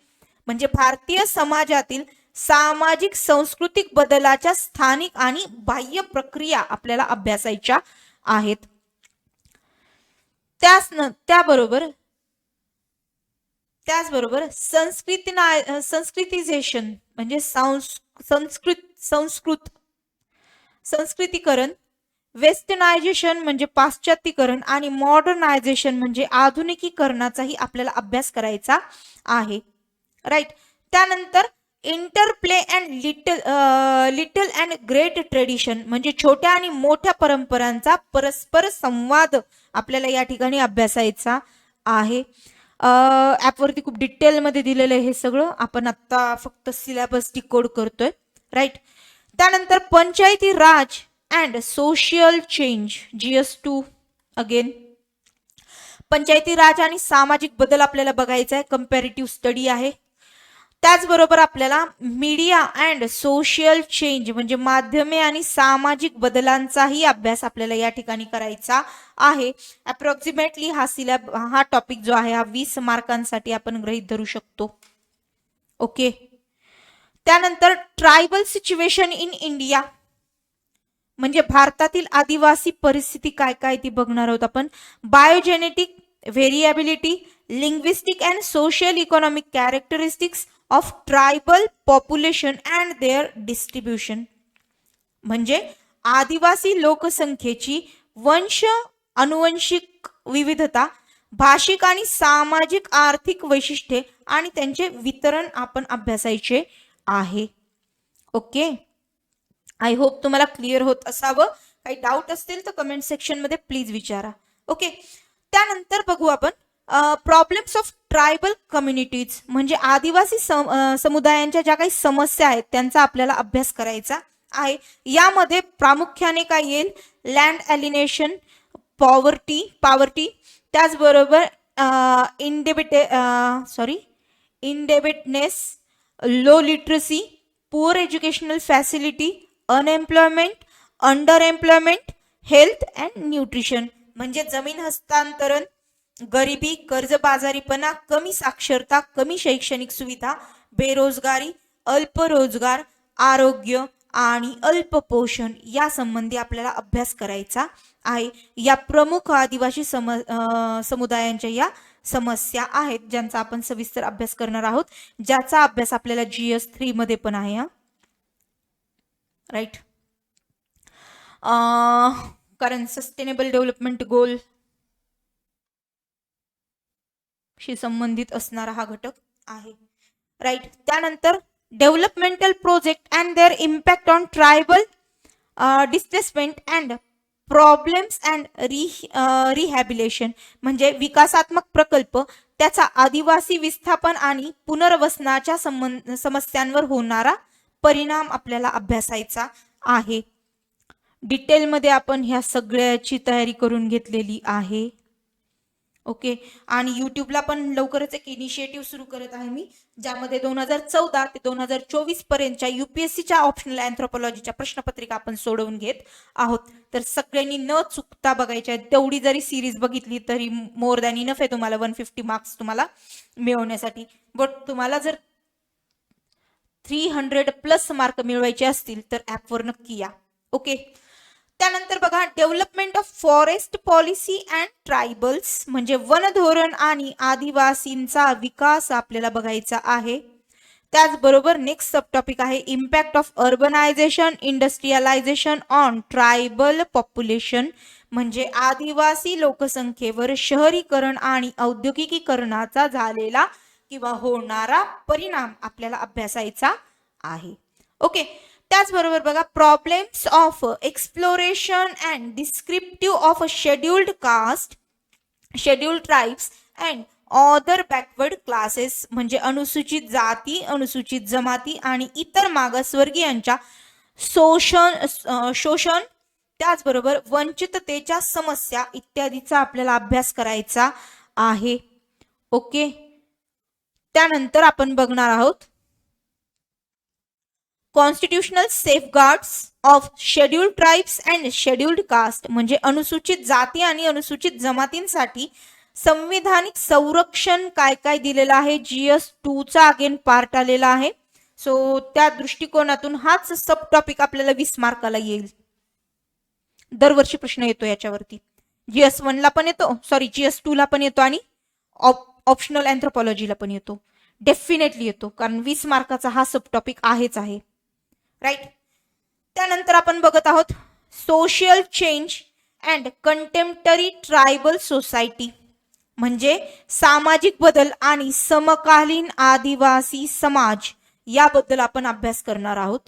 Speaker 1: म्हणजे भारतीय समाजातील सामाजिक सांस्कृतिक बदलाच्या स्थानिक आणि बाह्य प्रक्रिया आपल्याला अभ्यासायच्या आहेत. त्याचबरोबर संस्कृतिझेशन म्हणजे संस्कृतीकरण, वेस्टर्नायझेशन म्हणजे पाश्चात्तीकरण, आणि मॉडर्नायझेशन म्हणजे आधुनिकीकरणाचाही आपल्याला अभ्यास करायचा आहे, राईट. त्यानंतर interplay and little and great tradition म्हणजे छोट्या आणि मोठ्या परंपरांचा परस्पर संवाद आपल्याला या ठिकाणी अभ्यासायचा आहे. ॲपवरती खूप डिटेलमध्ये दिलेलं आहे हे सगळं. आपण आता फक्त सिलेबस डिकोड करतोय, राईट. त्यानंतर panchayati raj and social change, GS2 again. Panchayati raj आणि सामाजिक बदल आपल्याला बघायचा आहे, कंपॅरेटिव्ह स्टडी आहे. त्याचबरोबर आपल्याला मीडिया अँड सोशल चेंज म्हणजे माध्यमे आणि सामाजिक बदलांचाही अभ्यास आपल्याला या ठिकाणी करायचा आहे. अप्रॉक्सिमेटली हा टॉपिक जो आहे हा 20 मार्कांसाठी आपण गृहीत धरू शकतो. ओके. त्यानंतर ट्रायबल सिच्युएशन इन इंडिया म्हणजे भारतातील आदिवासी परिस्थिती काय काय ती बघणार आहोत आपण. Biogenetic variability, linguistic and social economic characteristics of tribal population and their distribution म्हणजे आदिवासी लोकसंख्येची वंश अनुवंशिक विविधता, भाषिक आणि सामाजिक आर्थिक वैशिष्ट्ये आणि त्यांचे वितरण आपण अभ्यासायचे आहे. ओके. आय होप तुम्हाला क्लिअर होत असावं. काही डाऊट असतील तर कमेंट सेक्शन मध्ये प्लीज विचारा. ओके. त्यानंतर बघू आपण प्रॉब्लेम्स ऑफ ट्रायबल कम्युनिटीज म्हणजे आदिवासी समुदायांच्या ज्या काही समस्या आहेत त्यांचा आपल्याला अभ्यास करायचा आहे. यामध्ये प्रामुख्याने काय येईल, लँड एलिनेशन, पॉवर्टी, त्याचबरोबर indebtedness, low literacy, poor educational facility, unemployment, under employment, health and nutrition म्हणजे जमीन हस्तांतरण, गरिबी, कर्जबाजारीपणा, कमी साक्षरता, कमी शैक्षणिक सुविधा, बेरोजगारी, अल्प रोजगार, आरोग्य आणि अल्पपोषण या संबंधी आपल्याला अभ्यास करायचा आहे. या प्रमुख आदिवासी समुदायांच्या या समस्या आहेत ज्यांचा आपण सविस्तर अभ्यास करणार आहोत, ज्याचा अभ्यास आपल्याला GS3 मध्ये पण आहे. राईट. कारण सस्टेनेबल डेव्हलपमेंट गोल शी संबंधित असणारा हा घटक आहे. राईट. त्यानंतर developmental project and their impact on tribal displacement and problems and rehabilitation म्हणजे विकासात्मक प्रकल्प, त्याचा आदिवासी विस्थापन आणि पुनर्वसनाच्या समस्यांवर होणारा परिणाम आपल्याला अभ्यासायचा आहे. डिटेलमध्ये आपण ह्या सगळ्याची तयारी करून घेतलेली आहे. ओके. आणि युट्यूबला पण लवकरच एक इनिशिएटिव्ह सुरू करत आहे मी, ज्यामध्ये 2014 ते 2024 पर्यंतच्या UPSCच्या ऑप्शनल अँथ्रोपॉलॉजीच्या प्रश्नपत्रिका आपण सोडवून घेत आहोत. तर सगळ्यांनी न चुकता बघायच्या. तेवढी जरी सिरीज बघितली तरी मोर दॅन इनफ आहे तुम्हाला 150 मार्क्स तुम्हाला मिळवण्यासाठी. बट तुम्हाला जर 300+ मार्क मिळवायचे असतील तर ॲपवर नक्की या. ओके. त्यानंतर बघा development of forest policy and tribals म्हणजे वन धोरण आणि आदिवासींचा विकास आपल्याला बघायचा आहे. त्याचबरोबर नेक्स्ट सब टॉपिक आहे impact of urbanisation industrialisation on tribal population म्हणजे आदिवासी लोकसंख्येवर शहरीकरण आणि औद्योगिकीकरणाचा झालेला किंवा होणारा परिणाम आपल्याला अभ्यासायचा आहे. ओके. त्याचबरोबर बघा problems of exploration and descriptive of scheduled caste, scheduled tribes and other backward classes म्हणजे अनुसूचित जाती, अनुसूचित जमाती आणि इतर मागासवर्गीयांच्या शोषण त्याचबरोबर वंचिततेच्या समस्या इत्यादीचा आपल्याला अभ्यास करायचा आहे. ओके. त्यानंतर आपण बघणार आहोत constitutional safeguards of scheduled tribes and scheduled caste म्हणजे अनुसूचित जाती आणि अनुसूचित जमातींसाठी संविधानिक संरक्षण काय काय दिलेलं आहे. GS2 चा अगेन पार्ट आलेला आहे. सो त्या दृष्टिकोनातून हाच सब टॉपिक आपल्याला 20 मार्काला येईल. दरवर्षी प्रश्न येतो याच्यावरती. GS1 ला पण येतो, GS2 ला पण येतो आणि ऑप्शनल अँथ्रोपॉलॉजीला पण येतो. डेफिनेटली येतो कारण 20 मार्काचा हा सब टॉपिक आहेच आहे. राईट. त्यानंतर आपण बघत आहोत social change and contemporary tribal society म्हणजे सामाजिक बदल आणि समकालीन आदिवासी समाज याबद्दल आपण अभ्यास करणार आहोत.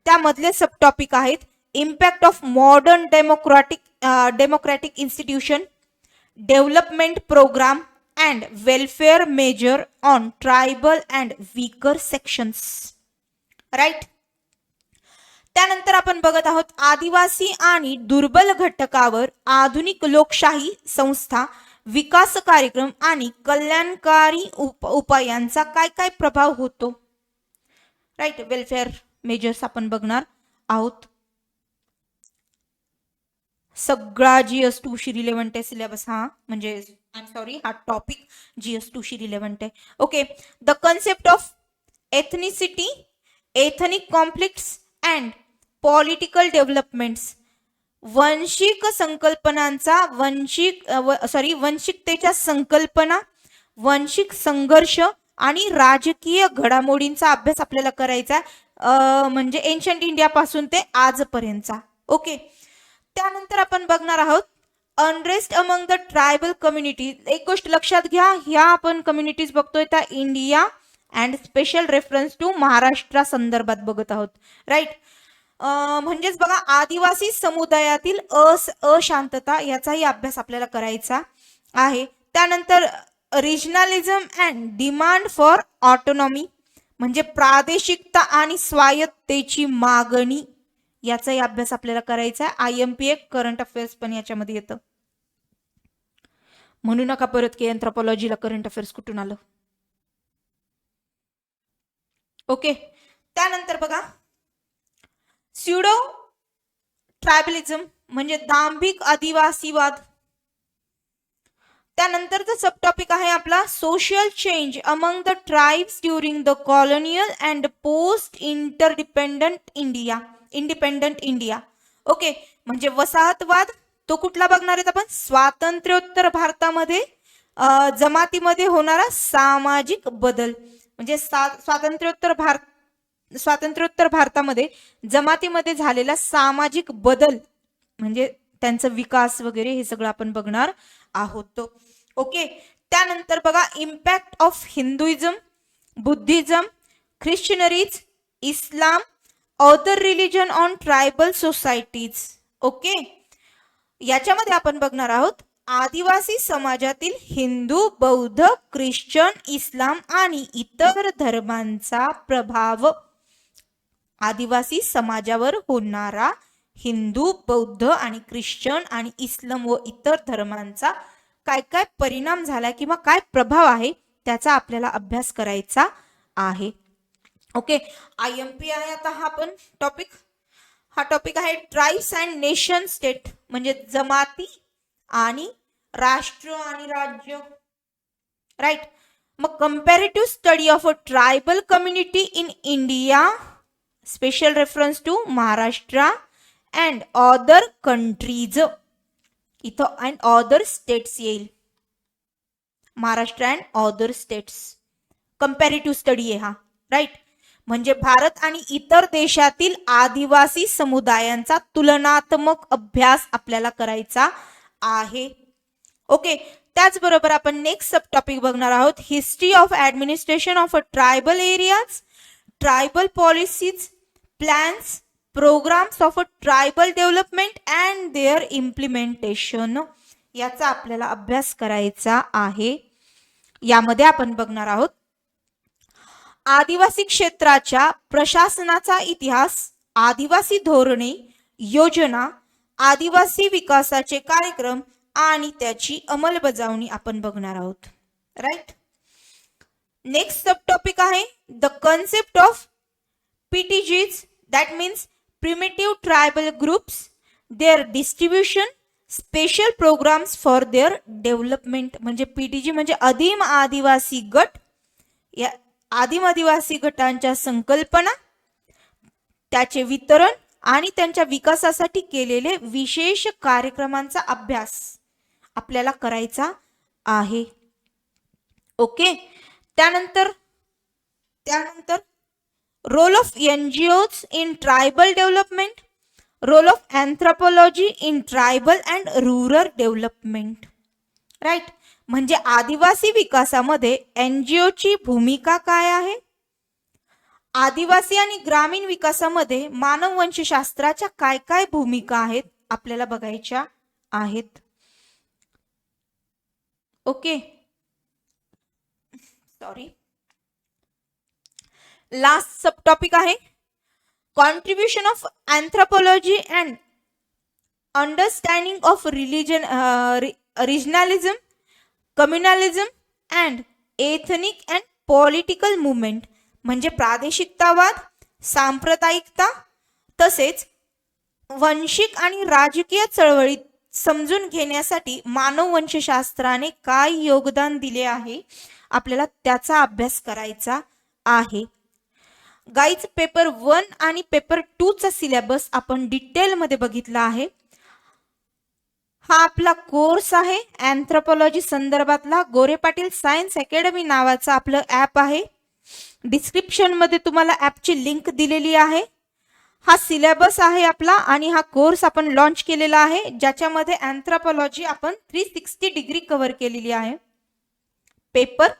Speaker 1: त्यामधले सब टॉपिक आहेत impact of modern democratic institution, development programme and welfare measure on tribal and weaker sections. Right. त्यानंतर आपण बघत आहोत आदिवासी आणि दुर्बल घटकावर आधुनिक लोकशाही संस्था, विकास कार्यक्रम आणि कल्याणकारी उपायांचा काय काय प्रभाव होतो. राईट. वेलफेअर मेजर्स आपण बघणार आहोत. सगळा GS2 शी रिलेव्हंट आहे सिलेबस हा, म्हणजे आय एम सॉरी हा टॉपिक GS2 शी रिलेव्हंट आहे. Okay. The concept of ethnicity, ethnic conflicts and political developments. वंशिक संकल्पनांचा वंशिकतेच्या संकल्पना, वंशिक संघर्ष आणि राजकीय घडामोडींचा अभ्यास आपल्याला करायचा म्हणजे एन्शंट इंडिया पासून ते आजपर्यंतचा. ओके. त्यानंतर आपण बघणार आहोत unrest among the tribal community. एक गोष्ट लक्षात घ्या, ह्या आपण कम्युनिटीज बघतोय त्या India and special reference to Maharashtra संदर्भात बघत आहोत. राईट. म्हणजेच बघा आदिवासी समुदायातील अशांतता याचाही अभ्यास आपल्याला करायचा आहे. त्यानंतर regionalism and demand for autonomy म्हणजे प्रादेशिकता आणि स्वायत्तेची मागणी, याचाही अभ्यास आपल्याला करायचा आहे. IMP करंट अफेअर्स पण याच्यामध्ये येतं. म्हणू नका परत की एंथ्रोपॉलॉजीला करंट अफेअर्स कुठून आलं. ओके. त्यानंतर बघा स्युडो ट्रायबलिझम म्हणजे दांभिक आदिवासीवाद. त्यानंतरचा सब टॉपिक आहे आपला social change among the tribes during the colonial and post independent India. Okay. म्हणजे वसाहतवाद तो कुठला बघणार आहेत आपण, स्वातंत्र्योत्तर भारतामध्ये जमातीमध्ये होणारा सामाजिक बदल. म्हणजे स्वातंत्र्योत्तर भारतामध्ये जमातीमध्ये झालेला सामाजिक बदल म्हणजे त्यांचा विकास वगैरे हे सगळं आपण बघणार आहोत. ओके. त्यानंतर बघा इम्पॅक्ट ऑफ हिंदुइझम, बुद्धिझम, ख्रिश्चनरीज, Islam, other religion on tribal societies. Okay. याच्यामध्ये आपण बघणार आहोत आदिवासी समाजातील हिंदू, बौद्ध, ख्रिश्चन, इस्लाम आणि इतर धर्मांचा प्रभाव. आदिवासी समाजावर होणारा हिंदू, बौद्ध आणि ख्रिश्चन आणि इस्लाम व इतर धर्मांचा काय काय परिणाम झाला किंवा काय प्रभाव आहे त्याचा आपल्याला अभ्यास करायचा आहे. ओके. IMP आहे आता हा पण टॉपिक. हा टॉपिक आहे ट्राइब्स अँड नेशन स्टेट म्हणजे जमाती आणि राष्ट्र आणि राज्य. राईट. मग comparative study of a tribal community in India, special reference to Maharashtra and other countries. इथं अँड अदर स्टेट्स येईल, Maharashtra and other states. Comparative study आहे हा. राईट. म्हणजे भारत आणि इतर देशातील आदिवासी समुदायांचा तुलनात्मक अभ्यास आपल्याला करायचा आहे. ओके. त्याचबरोबर आपण नेक्स्ट सब टॉपिक बघणार आहोत history of administration of a tribal areas, tribal policies, plans, programmes of a tribal development and their implementation याचा आपल्याला अभ्यास करायचा आहे. यामध्ये आपण बघणार आहोत आदिवासी क्षेत्राच्या प्रशासनाचा इतिहास, आदिवासी धोरणे, योजना, आदिवासी विकासाचे कार्यक्रम आणि त्याची अंमलबजावणी आपण बघणार आहोत. राईट. नेक्स्ट सब टॉपिक आहे the concept of PTGs, that means primitive tribal groups, their distribution, special programmes for their development. म्हणजे PTG म्हणजे आदिम आदिवासी गट. या आदिम आदिवासी गटांच्या संकल्पना, त्याचे वितरण आणि त्यांच्या विकासासाठी केलेले विशेष कार्यक्रमांचा अभ्यास आपल्याला करायचा आहे. ओके. त्यानंतर role of NGOs in tribal development, role of anthropology in tribal and rural development. Right. म्हणजे आदिवासी विकासामध्ये NGO ची भूमिका काय आहे आदिवासी आणि ग्रामीण विकासामध्ये मानववंशशास्त्राच्या काय काय भूमिका आहेत आपल्याला बघायच्या आहेत. Okay, sorry. Last sub topic आहे contribution of anthropology and understanding of regionalism, communalism and ethnic and political movement, म्हणजे प्रादेशिकतावाद, सांप्रदायिकता तसेच वंशिक आणि राजकीय चळवळीत समजून घेण्यासाठी मानववंशशास्त्राने काय योगदान दिले आहे आपल्याला त्याचा अभ्यास करायचा आहे. गाईज, पेपर 1 आणि पेपर 2 चा सिलेबस आपण डिटेलमध्ये बघितला आहे. हा आपला कोर्स आहे अँथ्रोपॉलॉजी संदर्भातला. गोरे पाटील सायन्स अकॅडमी नावाचं आपलं ॲप आहे. डिस्क्रिप्शन मध्ये तुम्हाला ॲपची लिंक दिलेली आहे. हा सिलेबस आहे आपला आणि हा कोर्स आपण लॉन्च केलेला आहे ज्याच्यामध्ये अँथ्रोपॉलॉजी आपण 360 डिग्री कव्हर केलेली आहे. Paper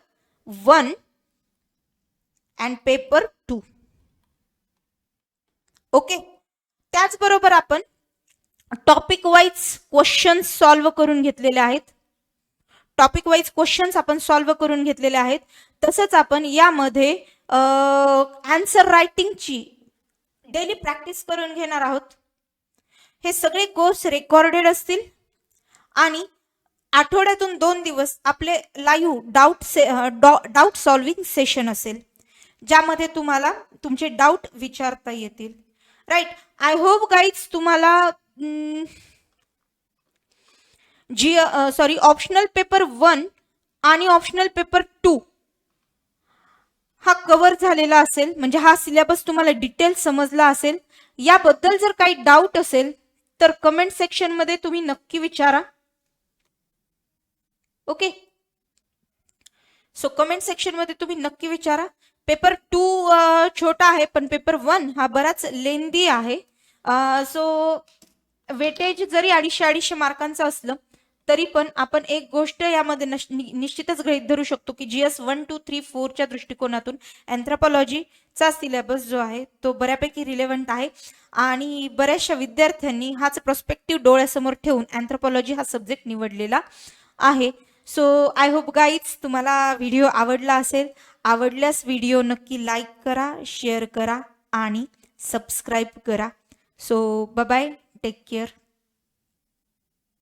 Speaker 1: 1 and paper 2. ओके, त्याचबरोबर आपण टॉपिक वाईज क्वेश्चन सॉल्व्ह करून घेतलेले आहेत. टॉपिक वाईज क्वेश्चन्स आपण सॉल्व्ह करून घेतलेले आहेत. तसंच आपण यामध्ये आन्सर रायटिंगची डेली प्रॅक्टिस करून घेणार आहोत. हे सगळे कोर्स रेकॉर्डेड असतील आणि आठवड्यातून 2 दिवस आपले लाईव्ह डाऊट सॉल्विंग सेशन असेल ज्यामध्ये तुम्हाला तुमचे डाऊट विचारता येतील. राईट, आय होप गाईज तुम्हाला ऑप्शनल पेपर 1 आणि ऑप्शनल पेपर 2 हा कव्हर झालेला असेल, म्हणजे हा सिलेबस तुम्हाला डिटेल समजला असेल. याबद्दल जर काही डाऊट असेल तर कमेंट सेक्शन मध्ये तुम्ही नक्की विचारा. ओके, सो कमेंट सेक्शन मध्ये तुम्ही नक्की विचारा. पेपर 2 छोटा आहे पण पेपर 1 हा बराच लेंदी आहे. सो वेटेज जरी 250 मार्कांचं असलं तरी पण आपण एक गोष्ट यामध्ये निश्चितच गृहीत धरू शकतो की GS 1, 2, 3, 4 च्या दृष्टिकोनातून अँथ्रोपॉलॉजीचा सिलेबस जो आहे तो बऱ्यापैकी रिलेव्हंट आहे आणि बऱ्याचशा विद्यार्थ्यांनी हाच पर्स्पेक्टिव्ह डोळ्यासमोर ठेवून अँथ्रोपॉलॉजी हा सब्जेक्ट निवडलेला आहे. सो आय होप गाईज तुम्हाला व्हिडिओ आवडला असेल. आवडल्यास व्हिडिओ नक्की लाईक करा, शेअर करा आणि सबस्क्राईब करा. So bye bye, take care.